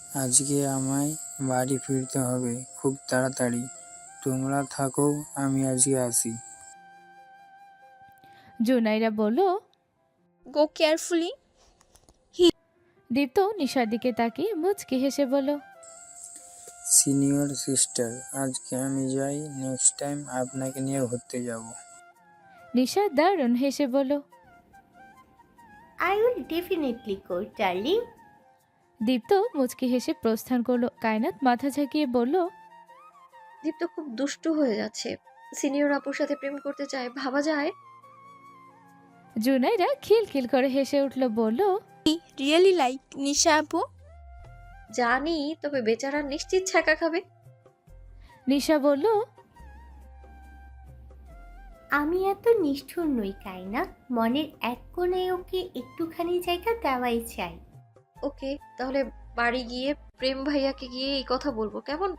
আজকে আমায় বাড়ি ফিরতে হবে খুব তাড়াতাড়ি। তোমরা থাকো, আমি আজকে আসি। জুনাইরা বলল। Go carefully. দীপ্ত নিশার দিকে তাকিয়ে মুচকি হেসে বলল। সিনিয়র সিস্টার, আজকে আমি যাই, নেক্সট টাইম আপনাকে নিয়ে ঘুরতে যাব। নিশা দারুণ হেসে বলল। I will definitely go, darling. দীপ্ত মুচকি হেসে প্রস্থান করলো। কায়নাত মাথা ঝাঁকিয়ে বলল। দীপ্ত খুব দুষ্টু হয়ে যাচ্ছে। সিনিয়র আপুর সাথে প্রেম করতে চায়, ভাবা যায়? জুনাইরা খিলখিল করে হেসে উঠল, বলল। রিয়েলি লাইক নিশা আপু? জানি, তবে বেচারা নিশ্চিত ছ্যাঁকা খাবে। নিশা বলল। আমি এত নিষ্ঠুর নই কাইনা, মনের এক কোণে ওকে একটুখানি জায়গা দেওয়াই চাই। ওকে, তাহলে বাড়ি গিয়ে প্রেম ভাইয়াকে গিয়ে এই কথা বলবো, কেমন?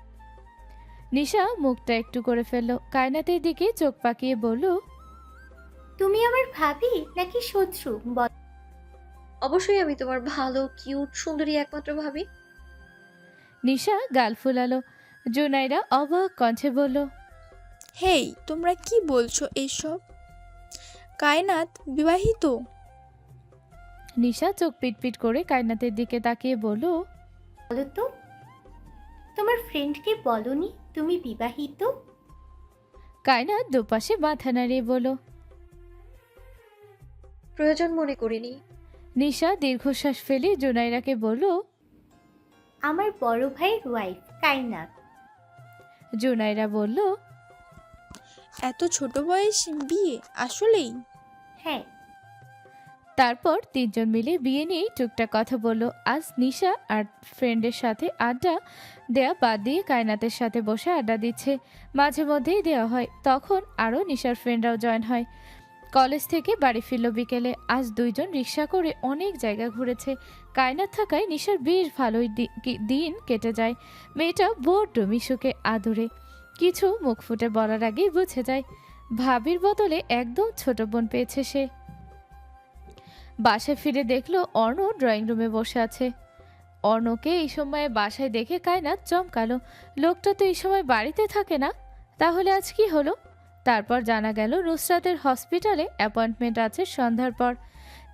নিশা মুখটা একটু করে ফেলল। কায়নাতের দিকে চোখ পাকিয়ে বলল। তুমি আমার ভাবি নাকি শত্রু বল? অবশ্যই আমি তোমার ভালো, কিউট, সুন্দরী একমাত্র ভাবি। নিশা গাল ফুলালো। জুনাইরা অবাক কণ্ঠে বলল। হেই, তোমরা কি বলছো এইসব? কায়নাত বিবাহিত? নিশা চোখ পিটপিট করে কায়নাতের দিকে তাকিয়ে বলল। বলো তো, তোমার ফ্রেন্ডকে বলনি তুমি বিবাহিত? কায়নাত দুপাশে মাথা নাড়িয়ে বলল। প্রয়োজন মনে করিনি। নিশা দীর্ঘশ্বাস ফেলে জুনাইরাকে বলল। আমার বড় ভাইয়ের ওয়াইফ কাইনাত। জুনাইরা বলল। এত ছোট বয়স বিয়ে? আসলেই? হ্যাঁ। তারপর তিনজন মিলে বিয়ে নিয়েই টুকটাক কথা বলল। আজ নিশা আর ফ্রেন্ডের সাথে আড্ডা দেয়া বাদ দিয়ে কায়নাতের সাথে বসে আড্ডা দিচ্ছে। মাঝে মধ্যেই দেওয়া হয়, তখন আরও নিশার ফ্রেন্ডরাও জয়েন হয়। কলেজ থেকে বাড়ি ফিরল বিকেলে। আজ দুইজন রিক্সা করে অনেক জায়গা ঘুরেছে। কায়নাত থাকায় নিশার বেশ ভালোই দিন কেটে যায়। মেয়েটা বড্ড মিশুকে আদরে। কিছু মুখ ফুটে বলার আগেই বুঝে যায় ভাবির বদলে একদম ছোট বোন পেয়েছে সে। বাসায় ফিরে দেখলো অর্ণ ড্রয়িং রুমে বসে আছে। অর্ণকে এই সময়ে বাসায় দেখে কায়নাত চমকালো। লোকটা তো এই সময় বাড়িতে থাকে না, তাহলে আজ কি হলো? তারপর জানা গেল নুসরাতের হসপিটালে অ্যাপয়েন্টমেন্ট আছে সন্ধ্যার পর।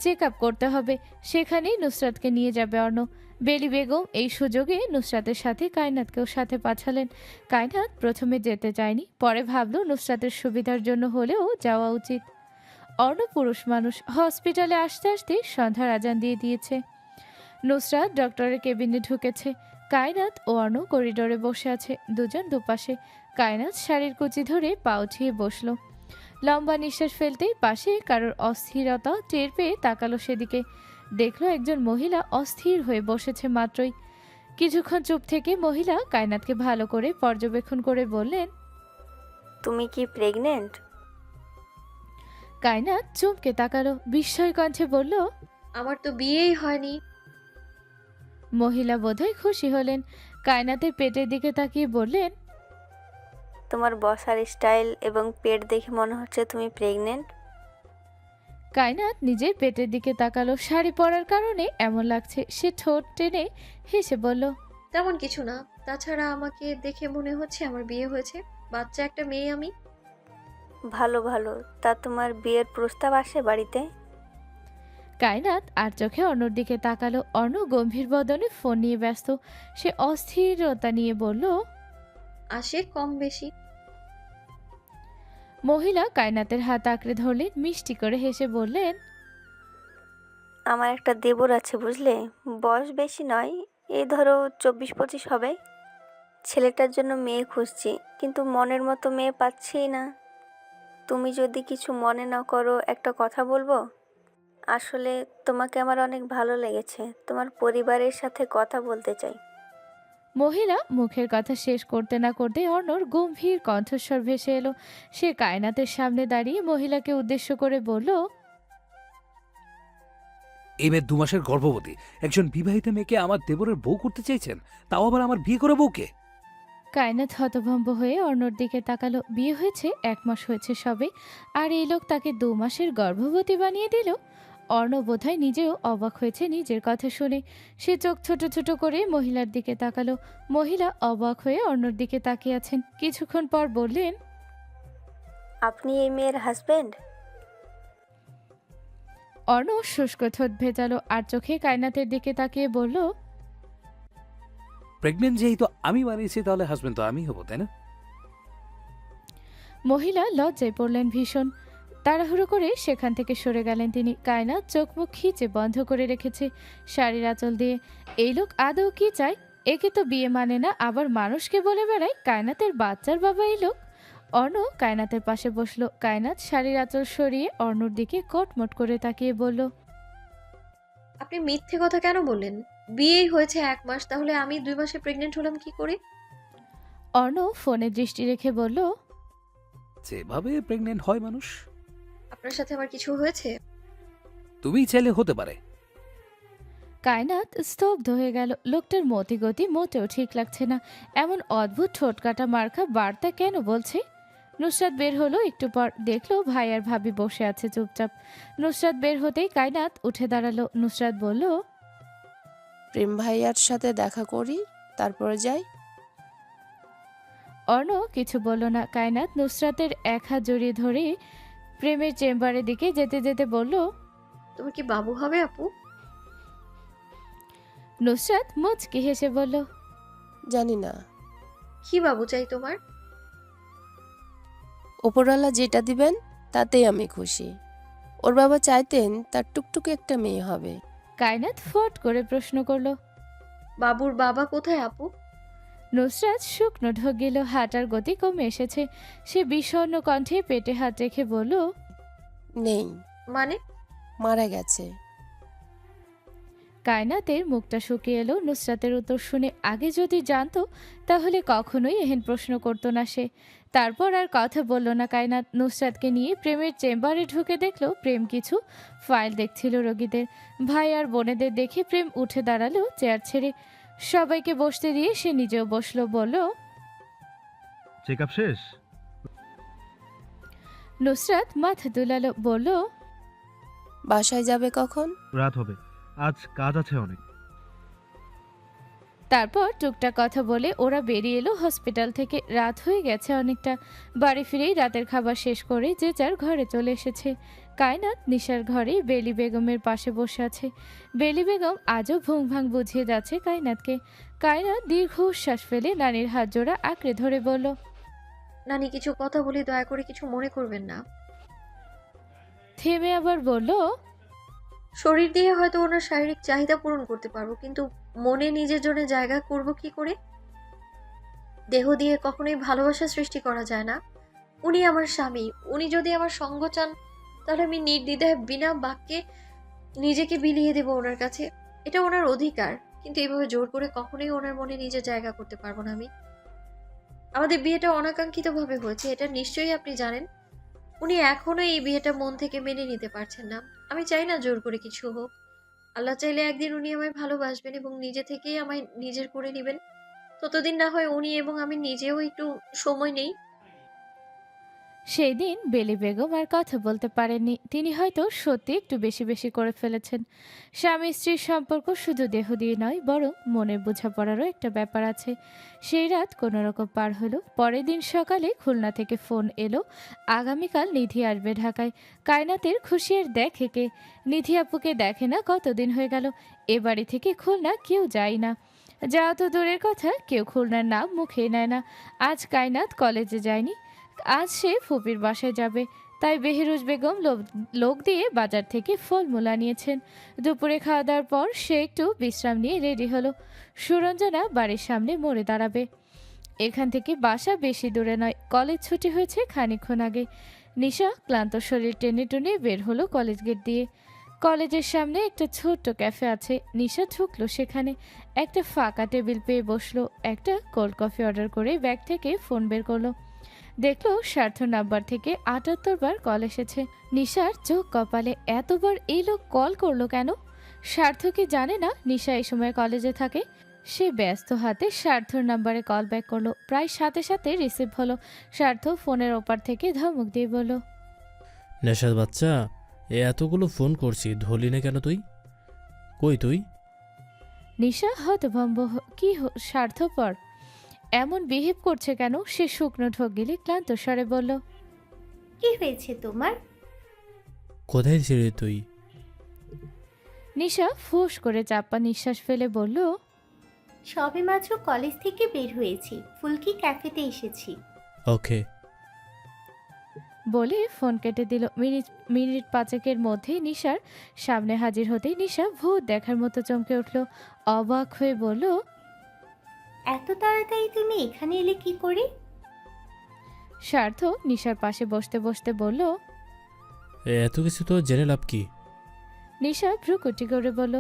চেক আপ করতে হবে, সেখানেই নুসরাতকে নিয়ে যাবে অর্ণ। বেলি বেগম এই সুযোগে নুসরাতের সাথে কায়নাতকেও সাথে পাঠালেন। কায়নাত প্রথমে যেতে চায়নি, পরে ভাবলো নুসরাতের সুবিধার জন্য হলেও যাওয়া উচিত। অর্ণ পুরুষ মানুষ, হসপিটালে আসতে আসতে সন্ধ্যার আজান দিয়ে দিয়েছে। নুসরাত ডক্টরের কেবিনে ঢুকেছে। কায়নাত ও অর্ণ করিডোরে বসে আছে, দুজন দুপাশে। কায়নাত শাড়ির কুচি ধরে পা উঠিয়ে বসলো। লম্বা নিঃশ্বাস ফেলতেই পাশে কারোর অস্থিরতা টের পেয়ে তাকালো সেদিকে। দেখলো একজন মহিলা অস্থির হয়ে বসেছে মাত্রই। কিছুক্ষণ চুপ থেকে মহিলা কায়নাতকে ভালো করে পর্যবেক্ষণ করে বললেন। তুমি কি প্রেগনেন্ট? কায়নাত চমকে তাকালো, বিস্ময় কণ্ঠে বলল। আমার তো বিয়েই হয়নি। মহিলা বোধহয় খুশি হলেন। কায়নাতের পেটের দিকে তাকিয়ে বললেন। তোমার বসার স্টাইল এবং পেট দেখে মনে হচ্ছে তুমি প্রেগনেন্ট। কায়নাত নিজের পেটের দিকে তাকালো। শাড়ি পরার কারণে এমন লাগছে। সে ঠোঁট টেনে হেসে বলল। তেমন কিছু না, তাছাড়া আমাকে দেখে মনে হচ্ছে আমার বিয়ে হয়েছে, বাচ্চা একটা মেয়ে আমি। ভালো ভালো, তা তোমার বিয়ের প্রস্তাব আসে বাড়িতে? কায়নাত আর চোখে অর্ণর দিকে তাকালো। অর্ণ গম্ভীর বদনে ফোন নিয়ে ব্যস্ত। সে অস্থিরতা নিয়ে বলল। আসে কম বেশি। মহিলা কায়নাতের হাত আঁকড়ে ধরলেন, মিষ্টি করে হেসে বললেন। আমার একটা দেবর আছে বুঝলে, বয়স বেশি নয়, এই ধরো 24-25 হবে। ছেলেটার জন্য মেয়ে খুঁজছি, কিন্তু মনের মতো মেয়ে পাচ্ছিই না। তুমি যদি কিছু মনে না করো একটা কথা বলবো? আসলে তোমাকে আমার অনেক ভালো লেগেছে, তোমার পরিবারের সাথে কথা বলতে চাই। মহিলা মুখের কথা শেষ করতে না করতে অর্ণর গম্ভীর কণ্ঠস্বর ভেসে এলো। সে কায়নাতের সামনে দাঁড়িয়ে মহিলাকে উদ্দেশ্য করে বলল। এই মেয়ে 2 মাসের গর্ভবতী, একজন বিবাহিত মেয়েকে আমার দেবরের বউ করতে চাইছেন, তাও আবার আমার বিয়ে করে বউকে? কায়নাত হতভম্ব হয়ে অর্ণর দিকে তাকালো। বিয়ে হয়েছে 1 মাস হয়েছে সবে, আর এই লোক তাকে 2 মাসের গর্ভবতী বানিয়ে দিল। অর্ণব বোধহয় নিজেও অবাক হয়েছে নিজের কথা শুনে। সে চোখ ছোট ছোট করে মহিলার দিকে তাকালো। মহিলা অবাক হয়ে অর্ণর দিকে তাকিয়ে আছেন। কিছুক্ষণ পর বললেন, আপনি এই মেয়ের হাজবেন্ড? অর্ণ শুষ্ক ঠোঁট ভেজালো আর চোখে কায়নাতের দিকে তাকিয়ে বলল, প্রেগনেন্ট যেহেতু আমি বানিয়েছি তাহলে হাজবেন্ড তো আমি হবো, তাই না? মহিলা লজ্জায় পড়লেন ভীষণ। তাড়াহুড়ো করে সেখান থেকে সরে গেলেন তিনি। কায়নাত চোখ মুখ খিচে বন্ধ করে রেখেছে শাড়ির আঁচল দিয়ে। এই লোক আদৌ কি চায়? একে তো বিয়ে মানে না, আবার মানুষকে বলে বেড়ায় কায়নাতের বাচ্চার বাবা এই লোক। অর্ণ কায়নাতের পাশে বসলো। কায়নাত শাড়ির আঁচল সরিয়ে অর্ণর দিকে কটমট করে তাকিয়ে বলল, আপনি মিথ্যে কথা কেন বললেন? বিয়েই হয়েছে 1 মাস, তাহলে আমি 2 মাসে প্রেগনেন্ট হলাম কি করে? অর্ণ ফোনে দৃষ্টি রেখে বলল, যেভাবে প্রেগনেন্ট হয় মানুষ। আপনার সাথে আমার কিছু হয়েছে? তুমি ছেলে হতে পারে। কায়নাত স্তব্ধ হয়ে গেল। লোকটার মতিগতি মোটেও ঠিক লাগছে না। এমন অদ্ভুত ঠোঁটকাটা মার্কা বার্তা কেন বলছে? নুসরাত বের হলো একটু পর। দেখলো ভাই আর ভাবি বসে আছে চুপচাপ। নুসরাত বের হতেই কায়নাত উঠে দাঁড়ালো। নুসরাত বলল, প্রেম ভাইয়ার সাথে দেখা করি, তারপরে যাই। অর্ণ কিছু বলল না। কায়নাত নুসরাতের এক হাত জড়িয়ে ধরে প্রেমের চেম্বারের দিকে যেতে যেতে বলল, তোমার কি বাবু হবে আপু? নুসরাত মুচকি হেসে বলল, জানি না, কি বাবু চাই তোমার? ওপরওয়ালা যেটা দিবেন তাতেই আমি খুশি। ওর বাবা চাইতেন তার টুকটুকে একটা মেয়ে হবে। কায়নাত ফট করে প্রশ্ন করলো। বাবুর বাবা কোথায় আপু? নুসরাত শুকনো ঢোক গেল। হাঁটার গতি কমে এসেছে। সে বিষণ্ণ কণ্ঠে পেটে হাত রেখে বলল, নেই, মানে? মারা গেছে। কায়নাতের মুখটা শুকিয়ে এলো। নুসরাতের উত্তর শুনে আগে যদি জানতো তাহলে কখনোই এহেন প্রশ্ন করতো না সে। তারপর আর কথা বলল না কায়নাত। নুসরাতকে নিয়ে প্রেমের চেম্বারে ঢুকে দেখলো প্রেম কিছু ফাইল দেখছিল রোগীদের। ভাই আর বোনেদের দেখে প্রেম উঠে দাঁড়ালো চেয়ার ছেড়ে। সবাইকে বসতে দিয়ে সে নিজেও বসলো। বলল, চেক আপ শেষ? নুসরাত মাথা দুলালো। বলল, বাসায় যাবে কখন? রাত হবে, আজ কাজ আছে অনেক। তারপর টুকটাক কথা বলে ওরা বেরিয়ে এলো হসপিটাল থেকে। রাত হয়ে গেছে অনেকটা। বাড়ি ফিরেই রাতের খাবার শেষ করে যে যার ঘরে চলে এসেছে। কায়নাত নিশার ঘরে বেলি বেগমের পাশে বসে আছে। বেলি বেগম আজও ভুং ভাং বুঝিয়ে যাচ্ছে কায়নাতকে। কায়নাত দীর্ঘশ্বাস ফেলে নানির হাত জোড়া আঁকড়ে ধরে বলল, নানি, কিছু কথা বলি, দয়া করে কিছু মনে করবেন না। থেমে আবার বলল, শরীর দিয়ে হয়তো ওনার শারীরিক চাহিদা পূরণ করতে পারবো, কিন্তু মনে নিজের জন্য জায়গা করব কি করে? দেহ দিয়ে কখনোই ভালোবাসা সৃষ্টি করা যায় না। উনি আমার স্বামী, উনি যদি আমার সঙ্গ চান তাহলে আমি নির্দ্বিধায় বিনা বাক্যে নিজেকে বিলিয়ে দেব ওনার কাছে। এটা ওনার অধিকার, কিন্তু এভাবে জোর করে কখনোই ওনার মনে নিজের জায়গা করতে পারবো না আমি। আমাদের বিয়েটা অনাকাঙ্ক্ষিতভাবে হয়েছে, এটা নিশ্চয়ই আপনি জানেন। উনি এখনো এই বিয়েটা মন থেকে মেনে নিতে পারছেন না। আমি চাই না জোর করে কিছু হোক। আল্লাহ চাইলে একদিন উনি আমায় ভালোবাসবেন এবং নিজে থেকেই আমায় নিজের করে নেবেন। ততদিন না হয় উনি এবং আমি নিজেও একটু সময় নেই। সেই দিন বেলি বেগম আর কথা বলতে পারেননি। তিনি হয়তো সত্যি একটু বেশি বেশি করে ফেলেছেন। স্বামী স্ত্রীর সম্পর্ক শুধু দেহ দিয়ে নয়, বরং মনের বোঝাপড়ারও একটা ব্যাপার আছে। সেই রাত কোনো রকম পার হলো। পরের দিন সকালে খুলনা থেকে ফোন এলো, আগামীকাল নিধি আসবে ঢাকায়। কায়নাতের খুশি আর দেখে কে? নিধি আপুকে দেখে না কতদিন হয়ে গেল। এ বাড়ি থেকে খুলনা কেউ যায় না। যাওয়া তো দূরের কথা, কেউ খুলনার নাম মুখে নেয় না। আজ কায়নাত কলেজে যায়নি। আজ সে ফুপির বাসায় যাবে। তাই বেহেরুজ বেগম লোক দিয়ে বাজার থেকে ফলমূল আনিয়েছেন। দুপুরে খাওয়া দাওয়ার পর সে একটু বিশ্রাম নিয়ে রেডি হলো। সুরঞ্জনা বাড়ির সামনে মোড়ে দাঁড়াবে। এখান থেকে বাসা বেশি দূরে নয়। কলেজ ছুটি হয়েছে খানিকক্ষণ আগে। নিশা ক্লান্ত শরীর টেনে টুনে বের হলো কলেজ গেট দিয়ে। কলেজের সামনে একটা ছোট্ট ক্যাফে আছে। নিশা ঢুকলো সেখানে। একটা ফাঁকা টেবিল পেয়ে বসলো। একটা কোল্ড কফি অর্ডার করে ব্যাগ থেকে ফোন বের করলো। দেখলো স্বার্থ নাম্বার থেকে ৭৮ বার কল এসেছে। নিশার চোখ কপালে। এতবার এই লোক কল করলো কেন? স্বার্থ কি জানে না নিশা এই সময় কলেজে থাকে? সে ব্যস্ত হাতে স্বার্থর নাম্বারে কল ব্যাক করলো। প্রায় সাথে সাথে রিসিভ হলো। স্বার্থ ফোনের ওপার থেকে ধমক দিয়ে বলল, নেশার বাচ্চা, এতগুলো ফোন করছি, ধরলি না কেন তুই? কই তুই? নিশা হতভম্ব স্বার্থপর এমন বিহেভ করছে কেন? সে শুকনো ঢোক গিলে ক্লান্ত স্বরে বলল, কি হয়েছে তোমার? কোথায় ছিলি তুই? নিশা ফুস করে চাপা নিঃশ্বাস ফেলে বলল, সবেমাত্র কলেজ থেকে বের হয়েছি, ফুলকি ক্যাফেতে এসেছি। ওকে। বলে ফোন কেটে দিল। মিনিট পাঁচেকের মধ্যে নিশার সামনে হাজির হতেই নিশা ভূত দেখার মতো চমকে উঠল। অবাক হয়ে বলল, এত তাড়াতাড়ি তুমি এখানে এলে কি করে? স্বার্থ নিশার পাশে বসতে বসতে বলল। এত কিছু তো জেনে লাভ কি? নিশা ভ্রুকুটি করে বলল,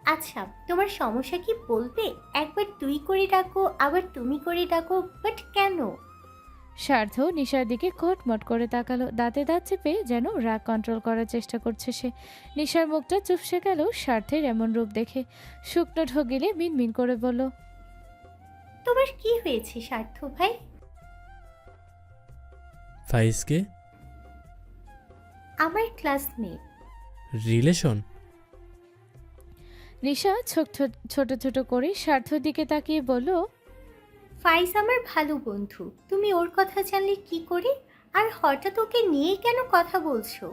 আচ্ছা, তোমার সমস্যা কি বলবে? একবার তুই করে ডাকো, আবার তুমি করে ডাকো, বাট কেন? স্বার্থ নিশার দিকে কটমট করে তাকালো, দাঁতে দাঁত চেপে যেন রাগ কন্ট্রোল করার চেষ্টা করছে সে। নিশার মুখটা চুপসে গেল স্বার্থের এমন রূপ দেখে। শুকনো ঢোক গিলে মিনমিন করে বলল, তোমার কি হয়েছে স্বার্থ ভাই? ফাইজকে? আমার ক্লাসমেট। রিলেশন? নিশা ছোট ছোট করে স্বার্থর দিকে তাকিয়ে বলল, ফাইজ আমার ভালো বন্ধু, তুমি ওর কথা জানলে কি করে? আর হঠাৎ ওকে নিয়ে কেন কথা বলছো?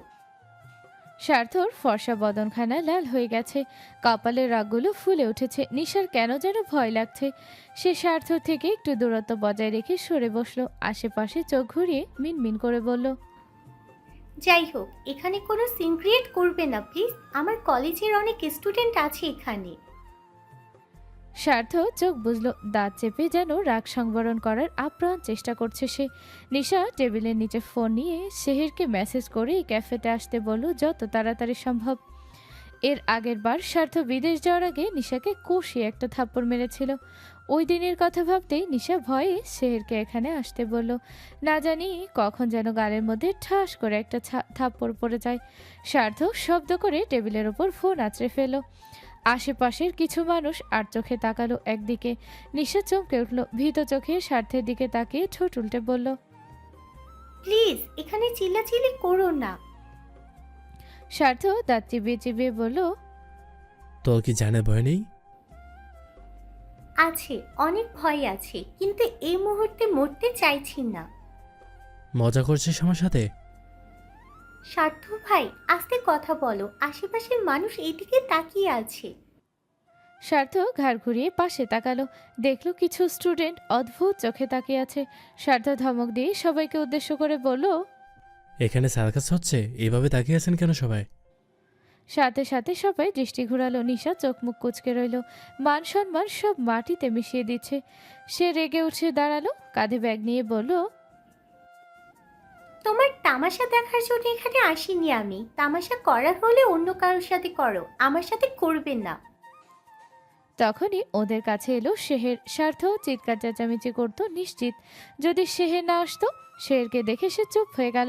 স্বার্থর ফর্সা বদনখানা লাল হয়ে গেছে, কপালের রাগগুলো ফুলে উঠেছে। নিশার কেন যেন ভয় লাগছে। সে স্বার্থ থেকে একটু দূরত্ব বজায় রেখে সরে বসলো। আশেপাশে চোখ ঘুরিয়ে মিনমিন করে বলল, যাই হোক, এখানে কোনো সিন ক্রিয়েট করবে না প্লিজ। আমার কলেজের অনেক স্টুডেন্ট আছে এখানে। স্বার্থ চোখ বুঝলো, দাঁত চেপে যেন রাগ সংবরণ করার আপ্রাণ চেষ্টা করছে সে। নিশা টেবিলের নিচে ফোন নিয়ে সেহেরকে মেসেজ করে এই ক্যাফেতে আসতে বলল যত তাড়াতাড়ি সম্ভব। এর আগের বার স্বার্থ বিদেশ যাওয়ার আগে নিশাকে কষিয়ে একটা থাপ্পড় মেরেছিল। ওই দিনের কথা ভাবতেই নিশা ভয়ে সেহেরকে এখানে আসতে বলল। না জানি কখন যেন গালের মধ্যে ঠাস করে একটা থাপ্পড় পড়ে যায়। স্বার্থ শব্দ করে টেবিলের ওপর ফোন আঁচড়ে ফেলল। আশেপাশের কিছু মানুষ আর চোখে তাকালো একদিকে। নিশা চমকে উঠল, ভীত চোখে স্বার্থের দিকে তাকিয়ে ঠোঁট উল্টে বলল, প্লিজ এখানে চিল্লাচিল্লি করো না। স্বার্থ দাঁত চিবিয়ে চিবিয়ে বলল, তোর কি জানে ভয় নেই? আছে, অনেক ভয় আছে, কিন্তু এই মুহূর্তে মরতে চাইছি না। মজা করছিস আমার সাথে? স্বার্থ ভাই, আস্তে কথা বলো, আশেপাশের মানুষ এইদিকে তাকিয়ে আছে। স্বার্থ ঘাড় ঘুরিয়ে পাশে তাকালো, দেখলো কিছু স্টুডেন্ট অদ্ভুত চোখে তাকিয়ে আছে। স্বার্থ ধমক দিয়ে সবাইকে উদ্দেশ্য করে বলল, এখানে সার্কাস হচ্ছে, এভাবে তাকিয়ে আছেন কেন সবাই? সাথে সাথে সবাই দৃষ্টি ঘুরালো। নিশা চোখ মুখ কুচকে রইল, মান সম্মান সব মাটিতে মিশিয়ে দিচ্ছে। সে রেগে উঠে দাঁড়ালো, কাঁধে ব্যাগ নিয়ে বলল, তোমার তামাশা দেখার জন্য এখানে আসিনি আমি। তামাশা করার হলে অন্য কারোর সাথে করো, আমার সাথে করবে না। তখনই ওদের কাছে এলো শেহের। স্বার্থ চিৎকার চেঁচামেচি করতো নিশ্চিত। যদি শেহের না আসতো। শেহেরকে দেখে সে চুপ হয়ে গেল,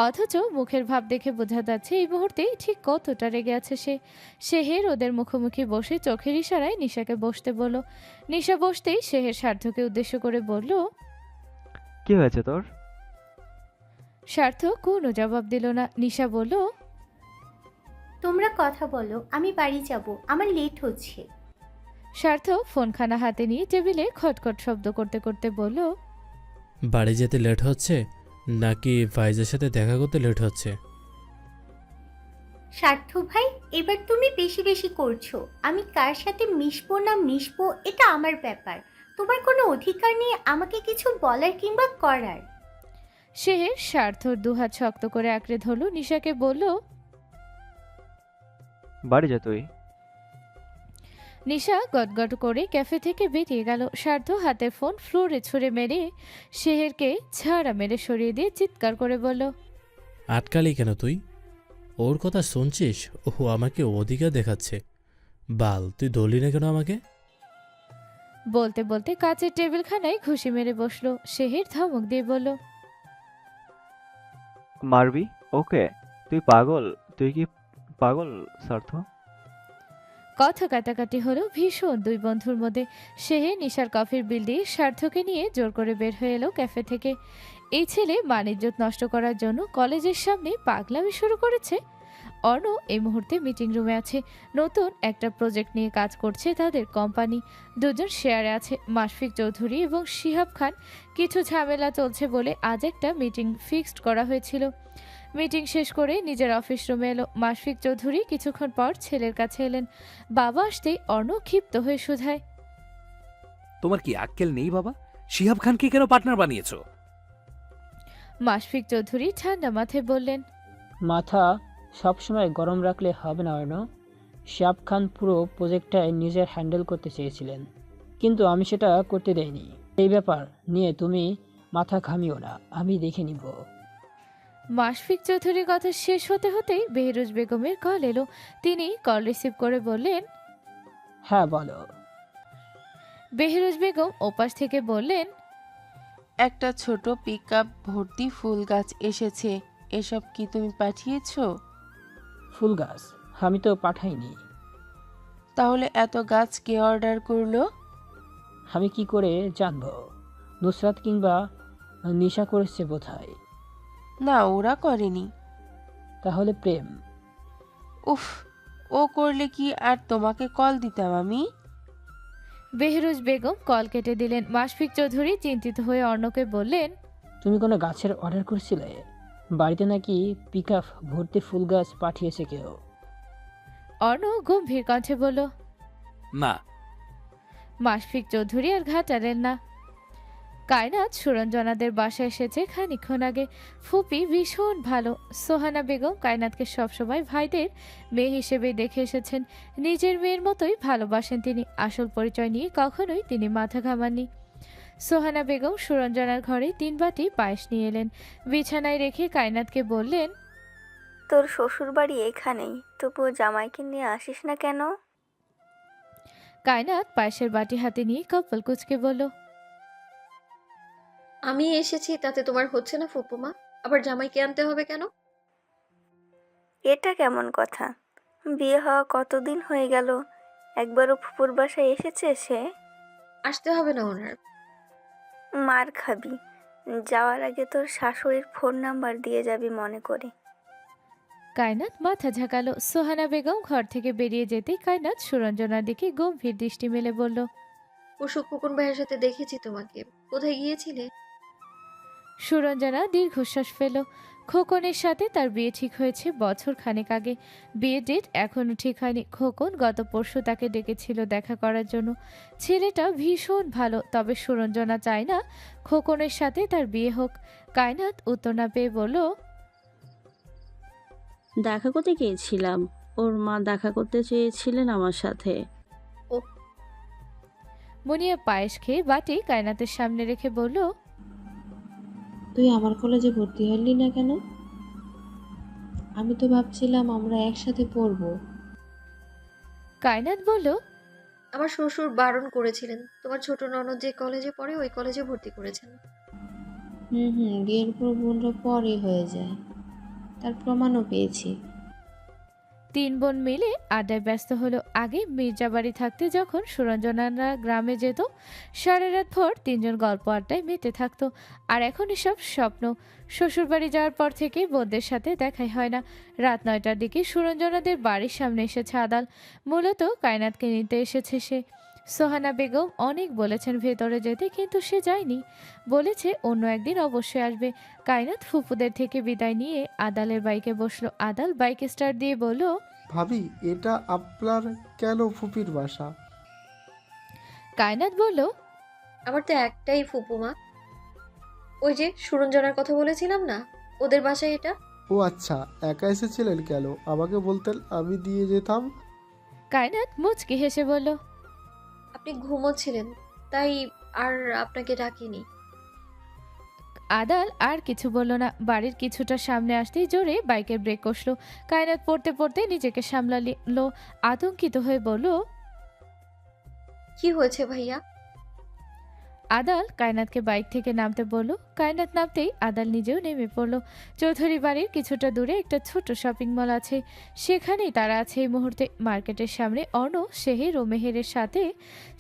অথচ মুখের ভাব দেখে বোঝা যাচ্ছে এই মুহূর্তেই ঠিক কতটা রেগে আছে সে। শেহের ওদের মুখোমুখি বসে চোখের ইশারায় নিশাকে বসতে বলল। নিশা বসতেই শেহের স্বার্থকে উদ্দেশ্য করে বলল, কি হয়েছে তোর? স্বার্থ কোনো জবাব দিল না। নিশা বলল, তোমরা কথা বলো, আমি বাড়ি যাব, আমার লেট হচ্ছে। স্বার্থ ফোনখানা হাতে নিয়ে টেবিলে খটখট শব্দ করতে করতে বলল, বাড়ি যেতে লেট হচ্ছে নাকি ফাইজের সাথে দেখা করতে লেট হচ্ছে? স্বার্থ ভাই, এবার তুমি বেশি বেশি করছো। আমি কার সাথে মিশবো না মিশবো এটা আমার ব্যাপার। তোমার কোনো অধিকার নেই আমাকে কিছু বলার কিংবা করার। শেহের স্বার্থর দুহাত শক্ত করে আঁকড়ে ধরল। নিশাকে বলল, বাড়ি যা তুই। নিশা গটগট করে ক্যাফে থেকে বেরিয়ে গেল। স্বার্থ হাতে ফোন ফ্লোরে ছুঁড়ে মেরে শেহেরকে ঝাড়া মেরে সরিয়ে দিয়ে চিৎকার করে বলল, আটকালি কেন তুই? ওর কথা শুনছিস? ও আমাকে অধিকার দেখাচ্ছে। বাল, তুই ধরলি না কেন আমাকে? বলতে বলতে কাচের টেবিলখানায় ঘুষি মেরে বসলো। শেহের ধমক দিয়ে বলল, মারবি ওকে? তুই পাগল? তুই কি পাগল স্বার্থ? কথা কাটাকাটি হলো ভীষণ দুই বন্ধুর মধ্যে। শেহে নিশার কফির বিল দিয়ে স্বার্থকে নিয়ে জোর করে বের হয়ে এলো ক্যাফে থেকে। এই ছেলে মান-ইজ্জত নষ্ট করার জন্য কলেজের সামনে পাগলামি শুরু করেছে। অর্ণ এই মুহূর্তে মিটিং রুমে আছে। নতুন একটা প্রজেক্ট নিয়ে কাজ করছে তাদের কোম্পানি। দুজন শেয়ারে আছে, মাশফিক চৌধুরী এবং শিহাব খান। কিছু ঝামেলা চলছে বলে আজ একটা মিটিং ফিক্সড করা হয়েছিল। মিটিং শেষ করে নিজের অফিস রুমে এলো মাশফিক চৌধুরী। কিছুক্ষণ পর ছেলের কাছে এলেন। বাবা আসতেই অর্ণ ক্ষিপ্ত হয়ে শোধায়, তোমার কি আক্কেল নেই বাবা? শিহাব খানকে কেন পার্টনার বানিয়েছো? মাশফিক চৌধুরী ঠান্ডা মাথায় বললেন, মাথা সবসময় গরম রাখলে হবে না অর্ণ। শিহাব খান পুরো প্রজেক্টটাই নিজের হ্যান্ডেল করতে চেয়েছিলেন, কিন্তু আমি সেটা করতে দেইনি। এই ব্যাপার নিয়ে তুমি মাথা ঘামিও না, আমি দেখে নিব। মাশফিক চৌধুরীর কথা শেষ হতে হতেই বেহরুজ বেগমের কল এলো। তিনি কল রিসিভ করে বললেন, হ্যাঁ বলো। বেহরুজ বেগম ওপাশ থেকে বললেন, একটা ছোট পিকআপ ভর্তি ফুল গাছ এসেছে, এসব কি তুমি পাঠিয়েছো? ফুল গাছ আমি তো পাঠাইনি। তাহলে এত গাছ কে অর্ডার করলো? আমি কি করে জানবো? নুসরাত কিংবা নিশা করেছে বোধহয়। না, ওরা করেনি। তাহলে প্রেম। উফ, ও করলে কি আর তোমাকে কল দিতাম আমি? বেহরুজ বেগম কল কেটে দিলেন। মাশফিক চৌধুরী চিন্তিত হয়ে অর্ণকে বললেন, তুমি কোনো গাছের অর্ডার করছিলে? বাড়িতে নাকি পিকআপ ভর্তি ফুল গাছ পাঠিয়েছে কেউ? অর্ণ গম্ভীর কণ্ঠে বলল, না। মাশফিক চৌধুরী আর ঘাটালেন না। কায়নাত সুরঞ্জনাদের বাসায় এসেছে খানিকক্ষণ আগে। ফুপি ভীষণ ভালো। সোহানা বেগম কায়নাতকে সবসময় ভাইদের মেয়ে হিসেবে দেখে এসেছেন। নিজের মেয়ের মতোই ভালোবাসেন তিনি। আসল পরিচয় নিয়ে কখনোই তিনি মাথা ঘামাননি। সোহানা বেগম সুরঞ্জনার ঘরে 3 বাটি পায়েস নিয়ে এলেন। বিছানায় রেখে কায়নাতকে বললেন, তোর শ্বশুর বাড়ি এখানেই, তবুও জামাইকে নিয়ে আসিস না কেন? কায়নাত পায়েসের বাটি হাতে নিয়ে কপাল কুঁচকে বলল, আমি এসেছি তাতে তোমার হচ্ছে না ফুপুমা? আবার জামাইকে আনতে হবে কেন? এটা কেমন কথা? বিয়ে হওয়া কতদিন হয়ে গেল, একবারও ফুপুর বাসায় এসেছে সে? আসতে হবে না ওনার। মার খাবি। যাওয়ার আগে তোর শাশুড়ির ফোন নাম্বার দিয়ে যাবি মনে করে। কায়নাত মাথা ঝাঁকালো। সোহানা বেগম ঘর থেকে বেরিয়ে যেতেই কায়নাত সুরঞ্জনার দিকে গম্ভীর দৃষ্টি মেলে বলল, পরশু খোকন ভাইয়ের সাথে দেখেছি তোমাকে, কোথায় গিয়েছিলে? সুরঞ্জনা দীর্ঘশ্বাস ফেল। খোকনের সাথে তার বিয়ে ঠিক হয়েছে বছর খানেক আগে। বিয়ের ডেট এখনও ঠিক হয়নি। খোকন গত পরশু তাকে ডেকেছিল দেখা করার জন্য। ছেলেটা ভীষণ ভালো, তবে সুরঞ্জনা চায় না খোকনের সাথে তার বিয়ে হোক। কায়নাত উত্তর না পেয়ে বলল, দেখা করতে গিয়েছিলাম, ওর মা দেখা করতে চেয়েছিলেন আমার সাথে। মুনিয়া পায়েস খেয়ে বাটি কায়নাতের সামনে রেখে বলল, তুই আমার কলেজে ভর্তি হলি না কেন? আমি তো ভাবছিলাম আমরা একসাথে পড়বো। কায়নাত বলল, আমার শ্বশুর বারণ করেছিলেন। তোমার ছোট ননদ যে কলেজে পড়ে ওই কলেজে ভর্তি করেছেন। বিয়ের পর বোনরা পরে হয়ে যায়, তার প্রমাণও পেয়েছি। 3 বোন মিলে আড্ডায় ব্যস্ত হলো। আগে মির্জাবাড়ি থাকতে যখন সুরঞ্জনারা গ্রামে যেত, সারা রাত ভর 3 জন গল্প আড্ডায় মেতে থাকতো। আর এখন এসব স্বপ্ন। শ্বশুরবাড়ি যাওয়ার পর থেকে বোনদের সাথে দেখাই হয় না। রাত 9টার দিকে সুরঞ্জনাদের বাড়ির সামনে এসেছে আদাল। মূলত কায়নাতকে নিতে এসেছে সে। সোহানা বেগম অনেক বলেছেন ভেতরে যেতে, কিন্তু সে যায়নি। বলেছে অন্য একদিন অবশ্যই আসবে। কায়নাত ফুপুদের থেকে বিদায় নিয়ে আদালের বাইকে বসলো। আদাল বাইক স্টার্ট দিয়ে বলল, ভাবি, এটা আপনার কেন ফুপির বাসা? কায়নাত বলল, আমার তো একটাই ফুপুমা, ওই যে সুরঞ্জনার কথা বলেছিলাম না, ওদের বাসায় এটা। ও আচ্ছা, একা এসেছিলেন কেন? আমাকে বলতেন, আমি দিয়ে যেতাম। কায়নাত মুচকি হেসে বলল, আপনি ঘুমোচ্ছিলেন তাই আর আপনাকে ডাকিনি। আদাল আর কিছু বলল না। বাড়ির কিছুটা সামনে আসতেই জোরে বাইকের ব্রেক কষলো। কায়নাত পড়তে পড়তে নিজেকে সামলালো। আতঙ্কিত হয়ে বলল, কি হয়েছে ভাইয়া? আদাল কায়নাতকে বাইক থেকে নামতে বলল। কায়নাত নামতেই আদাল নিজেও নেমে পড়ল। চৌধুরী বাড়ির কিছুটা দূরে একটা ছোট শপিং মল আছে, সেখানেই তারা আছে এই মুহূর্তে। মার্কেটের সামনে অর্ণ, শেহের ও মেহেরের সাথে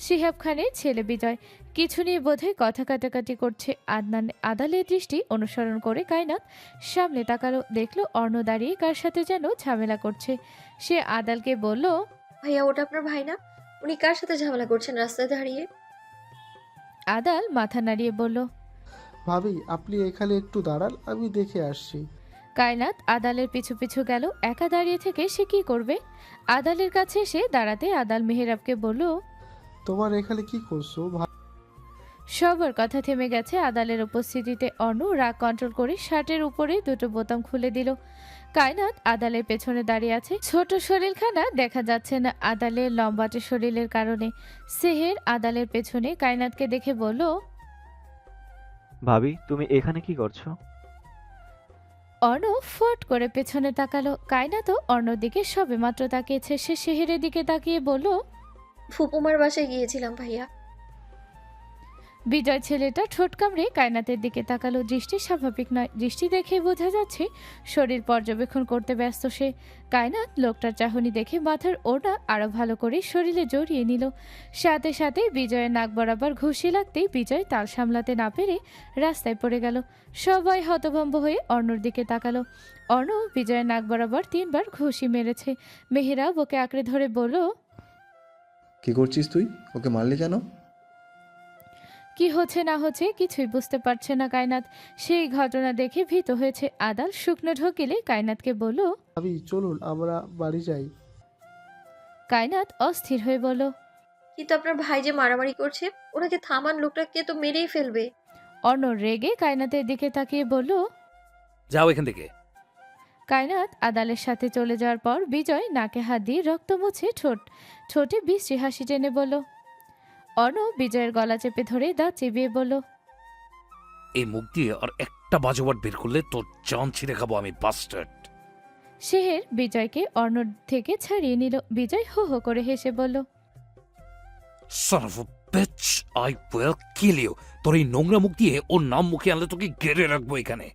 শিহাব খানের ছেলে বিজয় কিছু নিয়ে বোধহয় কথা কাটাকাটি করছে। আদালের দৃষ্টি অনুসরণ করে কায়নাত সামনে তাকালো, দেখলো অর্ণ দাঁড়িয়ে কার সাথে যেন ঝামেলা করছে। সে আদালকে বলল, ভাইয়া ওটা আপনার ভাই না? উনি কার সাথে ঝামেলা করছেন রাস্তায় দাঁড়িয়ে? আদাল মাথা নাড়িয়ে বলল। ভাবি আপনি এখানে একটু দাঁড়ান, আমি দেখে আসছি। কায়নাত আদালের পিছু পিছু গেল। একা দাঁড়িয়ে থেকে সে কি করবে? আদালের কাছে এসে দাঁড়াতে আদাল মেহেরাবকে বলল, তোমার এখানে কি করছো? সবার কথা থেমে গেছে আদালের উপস্থিতিতে। অর্ণ রাগ কন্ট্রোল করে শার্টের উপরে দুটো বোতাম খুলে দিল। কায়নাত আদালের পেছনে দাঁড়িয়ে আছে। ছোট শরীরখানা দেখা যাচ্ছে না আদালের লম্বাটে শরীরের কারণে। সেহের আদালের পেছনে কায়নাতকে দেখে বলল, ভাবি তুমি এখানে কি করছো? অর্ণ ফট করে পেছনে তাকালো। কায়নাতও অর্ণর দিকে সবে মাত্র তাকিয়েছে। সে সেহেরের দিকে তাকিয়ে বলল, ফুপুমার বাসায় গিয়েছিলাম ভাইয়া। বিজয় ছেলেটা ঠোঁট কামড়ে কায়নাতের দিকে তাকালো। দৃষ্টি স্বাভাবিক নয়। দৃষ্টি দেখে বোঝা যাচ্ছে শরীর পর্যবেক্ষণ করতে ব্যস্ত সে। কায়নাত লোকটার চাহনি দেখে মাথার ওড়না আরো ভালো করে শরীরে জড়িয়ে নিল। সাথে সাথে বিজয়ের নাক বরাবর ঘুষি লাগতেই বিজয় তাল সামলাতে না পেরে রাস্তায় পড়ে গেল। সবাই হতভম্ব হয়ে অর্ণর দিকে তাকালো। অর্ণ বিজয়ের নাক বরাবর 3 বার ঘুষি মেরেছে। মেহেরাব ওকে আঁকড়ে ধরে বলল, কি করছিস তুই? ওকে মারলি কেন? কি হচ্ছে না হচ্ছে কিছুই বুঝতে পারছে না কায়নাত। সেই ঘটনা দেখে ভীত হয়েছে। আদাল শুকনো ঢোকিলে কায়নাতকে বলল, ভাবি চলুন আমরা বাড়ি যাই। কায়নাত অস্থির হয়ে বলল, কিন্তু আপনার ভাই যে মারামারি করছে, ওনাকে থামান, লোকটাকে তো মেরেই ফেলবে। অর্ণ রেগে কায়নাতের দিকে তাকিয়ে বলল, যাও এখান থেকে। কায়নাত আদালের সাথে চলে যাওয়ার পর বিজয় নাকে হাত দিয়ে রক্ত মুছে ঠোঁটে বিশ্রী হাসি টেনে বলল। অর্ণ বিজয়ের গলা চেপে ধরে দাঁত চিবিয়ে বলল, এই মুখ দিয়ে আর একটা বাজোয়াট বের করলে তোর জান ছিঁড়ে খাবো আমি, বাস্টার্ড। শেহের বিজয়কে অর্ণর থেকে ছাড়িয়ে নিল। বিজয় হো হো করে হেসে বলল, Son of a bitch, I will kill you. তোর এই নোংরা মুখ দিয়ে ওর নাম মুখে আনলে তোকে ঘিরে রাখবো এখানে।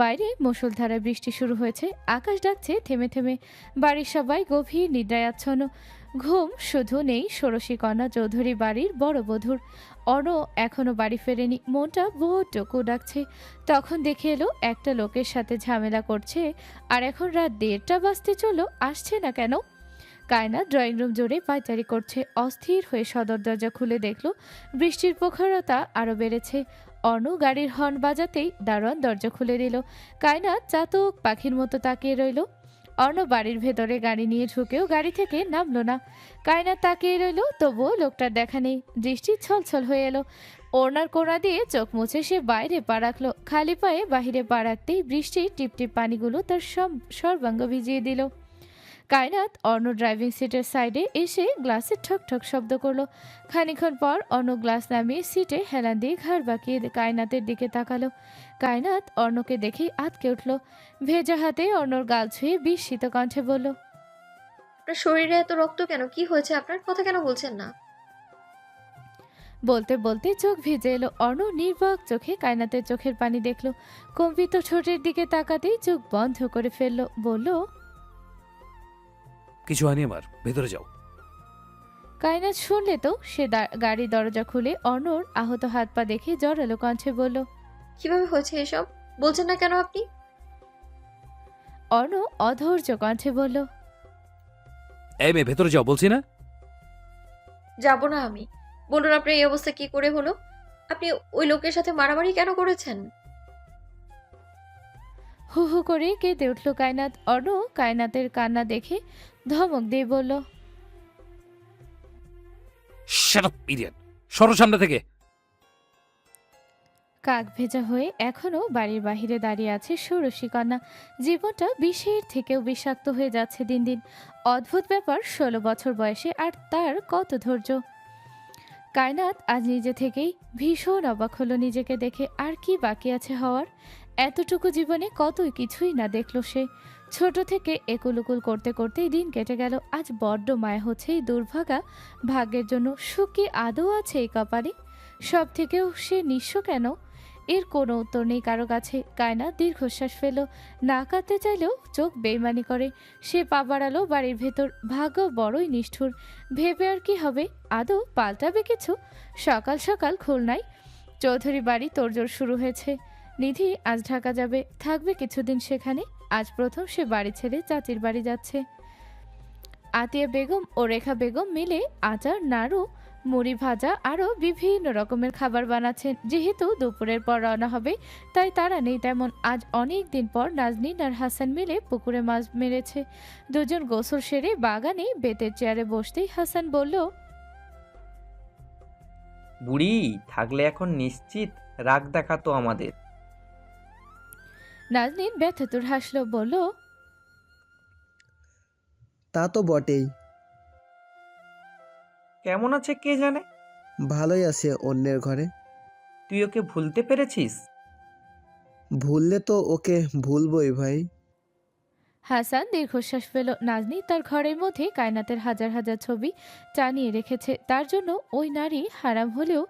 বাইরে মুষলধারায় বৃষ্টি শুরু হয়েছে। আকাশ ডাকছে থেমে থেমে। বাড়ির সবাই গভীর নিদ্রায় আচ্ছন্ন। ঘুম শুধু নেই ষোড়শী কন্যা চৌধুরী বাড়ির বড় বধূর। অর্ণ এখনো বাড়ি ফেরেনি। মনটা বড্ড ডাকছে। তখন দেখে এলো একটা লোকের সাথে ঝামেলা করছে। আর এখন রাত 1:30 বাজতে চলো, আসছে না কেন? কায়নাত ড্রয়িং রুম জুড়ে পায়চারি করছে। অস্থির হয়ে সদর দরজা খুলে দেখলো বৃষ্টির প্রখরতা আরো বেড়েছে। অর্ণ গাড়ির হর্ন বাজাতেই দারোয়ান দরজা খুলে দিল। কায়নাত চাতক পাখির মতো তাকিয়ে রইল। অর্ণ বাড়ির ভেতরে গাড়ি নিয়ে ঢুকেও গাড়ি থেকে নামলো না। কায়নাত তাকিয়ে রইল, তবুও লোকটার দেখা নেই। দৃষ্টি ছলছল হয়ে এলো। ওড়নার কোণা দিয়ে চোখ মুছে সে বাইরে পা রাখলো। খালি পায়ে বাহিরে পা রাখতেই বৃষ্টির টিপটিপ পানিগুলো তার সর্বাঙ্গ ভিজিয়ে দিল। কায়নাত অর্ণ ড্রাইভিং সিটের সাইডে এসে গ্লাসে ঠক ঠক শব্দ করলো। খানিক্ষণ পর অর্ণ গ্লাস নামিয়ে সিটে হেলান দিয়ে ঘাড় বাঁকিয়ে কায়নাতের দিকে তাকালো। কায়নাত অর্ণকে দেখেই আঁতকে উঠল। ভেজা হাতে অর্ণর গাল ছুঁয়ে বিস্মিত কণ্ঠে বলল, আপনার শরীরে এত রক্ত কেন? কি হয়েছে আপনার? কথা কেন বলছেন না? বলতে বলতে চোখ ভিজে এলো। অর্ণ নির্বাক চোখে কায়নাতের চোখের পানি দেখলো। কম্পিত ঠোঁটের দিকে তাকাতেই চোখ বন্ধ করে ফেললো। বলল, কিছু হয়নি আমার, ভেতরে যাও। কায়নাত শুনলে তো সে গাড়ি দরজা খুলে অর্ণর আহত হাত পা দেখে জড়ালো কণ্ঠে বলল, কিভাবে হয়েছে এসব? বলছেন না কেন আপনি? অর্ণ অধৈর্য কণ্ঠে বলল, এই মেয়ে ভেতরে যাও বলছি না। যাব না আমি। বলুন আপনার এই অবস্থা কি করে হলো? আপনি ওই লোকের সাথে মারামারি কেন করেছেন? হু হু করে কেঁদে উঠল কায়নাত। অর্ণ কায়নাতের কান্না দেখে ধমক দিয়ে বলল, শাট আপ ইডিয়েট, সরো সামনে থেকে। কাক ভেজা হয়ে এখনো বাড়ির বাহিরে দাঁড়িয়ে আছে ষোড়শী কন্যা। জীবনটা বিষের থেকেও বিষাক্ত হয়ে যাচ্ছে দিন দিন। অদ্ভুত ব্যাপার, 16 বছর বয়সে আর তার কত ধৈর্য। কায়নাত আজ নিজে থেকেই ভীষণ অবাক হলো নিজেকে দেখে। আর কি বাকি আছে হওয়ার? এতটুকু জীবনে কতই কিছুই না দেখলো সে। ছোট থেকে একুলুকুল করতে করতেই দিন কেটে গেল। আজ বড্ড মায়া হচ্ছে এই দুর্ভাগা ভাগ্যের জন্য। সুখ কি আদৌ আছে এই কপালে? সব থেকেও সে নিঃস্ব কেন? এর কোনো উত্তর নেই কারো কাছে। কায়নাত দীর্ঘশ্বাস ফেল। না কাঁদতে চাইলেও চোখ বেইমানি করে। সে পা বাড়ালো বাড়ির ভেতর। ভাগ্য বড়ই নিষ্ঠুর। ভেবে আর কি হবে? আদৌ পাল্টাবে কিছু? সকাল সকাল খুলনায় চৌধুরী বাড়ি তোড়জোড় শুরু হয়েছে। নিধি আজ ঢাকা যাবে, থাকবে কিছুদিন সেখানে। আজ প্রথম সে বাড়ি ছেড়ে চাচির বাড়ি যাচ্ছে। আতিয়া বেগম ও রেখা বেগম মিলে আচার, নাড়ু, মুড়ি ভাজা আরও বিভিন্ন রকমের খাবার বানাচ্ছেন। যেহেতু দুপুরের পর রওনা হবে তাই তারা নেই তেমন। আজ অনেক দিন পর নাজনীন আর হাসান মিলে পুকুরে মাছ মেরেছে। দুজন গোসল সেরে বাগানে বেতের চেয়ারে বসতেই হাসান বলল, বুড়ি থাকলে এখন নিশ্চিত রাগ দেখাতো আমাদের। নাজনীন ব্যথাতুর হাসল, বলল, তা তো বটেই। কেমন আছে কে জানে। ভালোই আছে অন্যের ঘরে। তুই ওকে ভুলতে পেরেছিস? ভুললে তো ওকে ভুলবই ভাই। হাসান দীর্ঘশ্বাস ফেল। নাজনী তার ঘরের মধ্যে কায়নাতের হাজার হাজার ছবি টানিয়ে রেখেছে। তার জন্য ওই নারী হারাম হলেও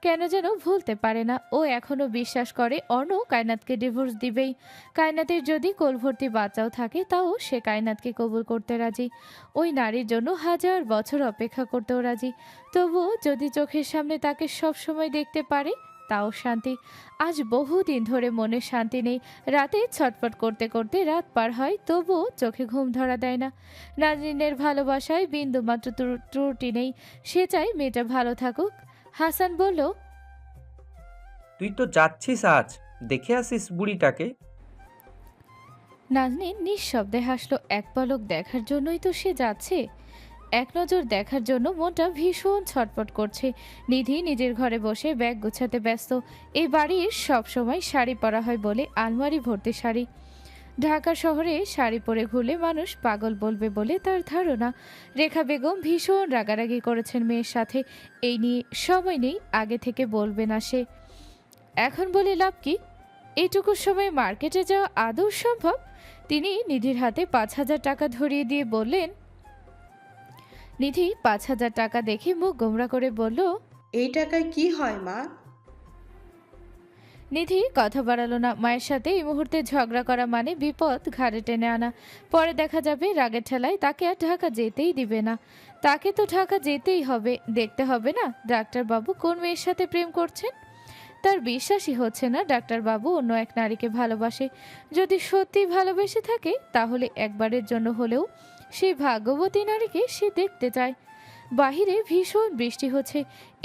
কেন যেন ভুলতে পারে না। ও এখনও বিশ্বাস করে অর্ণ কায়নাতকে ডিভোর্স দিবেই। কায়নাতের যদি কোলভর্তি বাচ্চাও থাকে তাও সে কায়নাতকে কবুল করতে রাজি। ওই নারীর জন্য হাজার বছর অপেক্ষা করতেও রাজি। তবুও যদি চোখের সামনে তাকে সব সময় দেখতে পারে তাও শান্তি। আজ বহুদিন ধরে মনে শান্তি নেই। রাতে ছটফট করতে করতে রাত পার হয়, তবুও চোখে ঘুম ধরা দেয় না। নাজনীনের ভালোবাসায় বিন্দুমাত্র ত্রুটি নেই। সে চায় মেয়েটা ভালো থাকুক। হাসান বলল, তুই তো যাচ্ছিস আজ, দেখে আসিস বুড়িটাকে। নাজনীন নিঃশব্দে হাসলো। এক পলক দেখার জন্যই তো সে যাচ্ছে। এক নজর দেখার জন্য মনটা ভীষণ ছটফট করছে। নিধি নিজের ঘরে বসে ব্যাগ গোছাতে ব্যস্ত। এই বাড়ির সবসময় শাড়ি পরা হয় বলে আলমারি ভর্তি শাড়ি। ঢাকা শহরে শাড়ি পরে ঘুরলে মানুষ পাগল বলবে বলে তার ধারণা। রেখা বেগম ভীষণ রাগারাগি করেছেন মেয়ের সাথে। এই নিয়ে সময় নেই, আগে থেকে বলবে না সে। এখন বলে লাভ কি? এইটুকু সময় মার্কেটে যাওয়া আদৌ সম্ভব? তিনি নিধির হাতে 5,000 টাকা ধরিয়ে দিয়ে বললেন। নিধি 5,000 টাকা দেখে মুখ গোমরা করে বলল, এই টাকায় কি হয় মা? নিধি কথা বাড়ালো না। মায়ের সাথে এই মুহূর্তে ঝগড়া করা মানে বিপদ ঘাড়ে টেনে আনা। পরে দেখা যাবে রাগের ঠেলায় তাকে আর ঢাকা যেতেই দিবে না। তাকে তো ঢাকা যেতেই হবে। দেখতে হবে না ডাক্তারবাবু কোন মেয়ের সাথে প্রেম করছেন। তার বিশ্বাসই হচ্ছে না ডাক্তারবাবু অন্য এক নারীকে ভালোবাসে। যদি সত্যি ভালোবেসে থাকে তাহলে একবারের জন্য হলেও সেই ভাগ্যবতী নারীকে সে দেখতে চায়। বাহিরে ভীষণ বৃষ্টি হচ্ছে।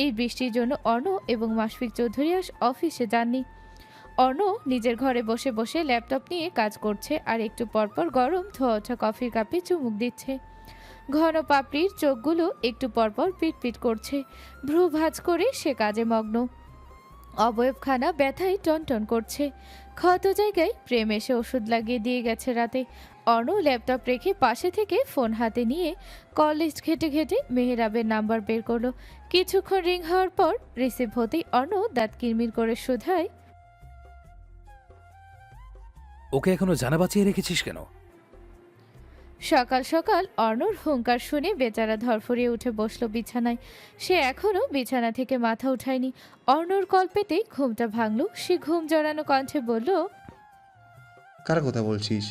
এই বৃষ্টির জন্য অর্ণ এবং মাশফিক চৌধুরী আজ অফিসে যাননি। অর্ণ নিজের ঘরে বসে বসে ল্যাপটপ নিয়ে কাজ করছে আর একটু পরপর গরম ধোয়া ওঠা কফির কাপে চুমুক দিচ্ছে। ঘন পাপড়ির চোখগুলো একটু পরপর পিটপিট করছে। ভ্রু ভাঁজ করে সে কাজে মগ্ন। অবয়বখানা ব্যথায় টনটন করছে। ক্ষত জায়গায় প্রেম এসে ওষুধ লাগিয়ে দিয়ে গেছে রাতে। অর্ণ ল্যাপটপ রেখে পাশে থেকে ফোন হাতে নিয়ে কল লিস্ট ঘেটে ঘেটে মেহেরাবের নাম্বার বের করলো। কিছুক্ষণ রিং হওয়ার পর রিসিভ হতেই অর্ণ দাঁত কিরমির করে শুধায়, ওকে এখনো জানা বাঁচিয়ে রেখেছিস কেন? সকাল সকাল অর্ণর হুঙ্কার শুনে বেচারা ধরফরিয়ে উঠে বসলো বিছানায়। সে এখনও বিছানা থেকে মাথা উঠায়নি। অর্ণর কল পেতেই ঘুমটা ভাঙল। সে ঘুম জড়ানো কণ্ঠে বলল, কার কথা বলছিস?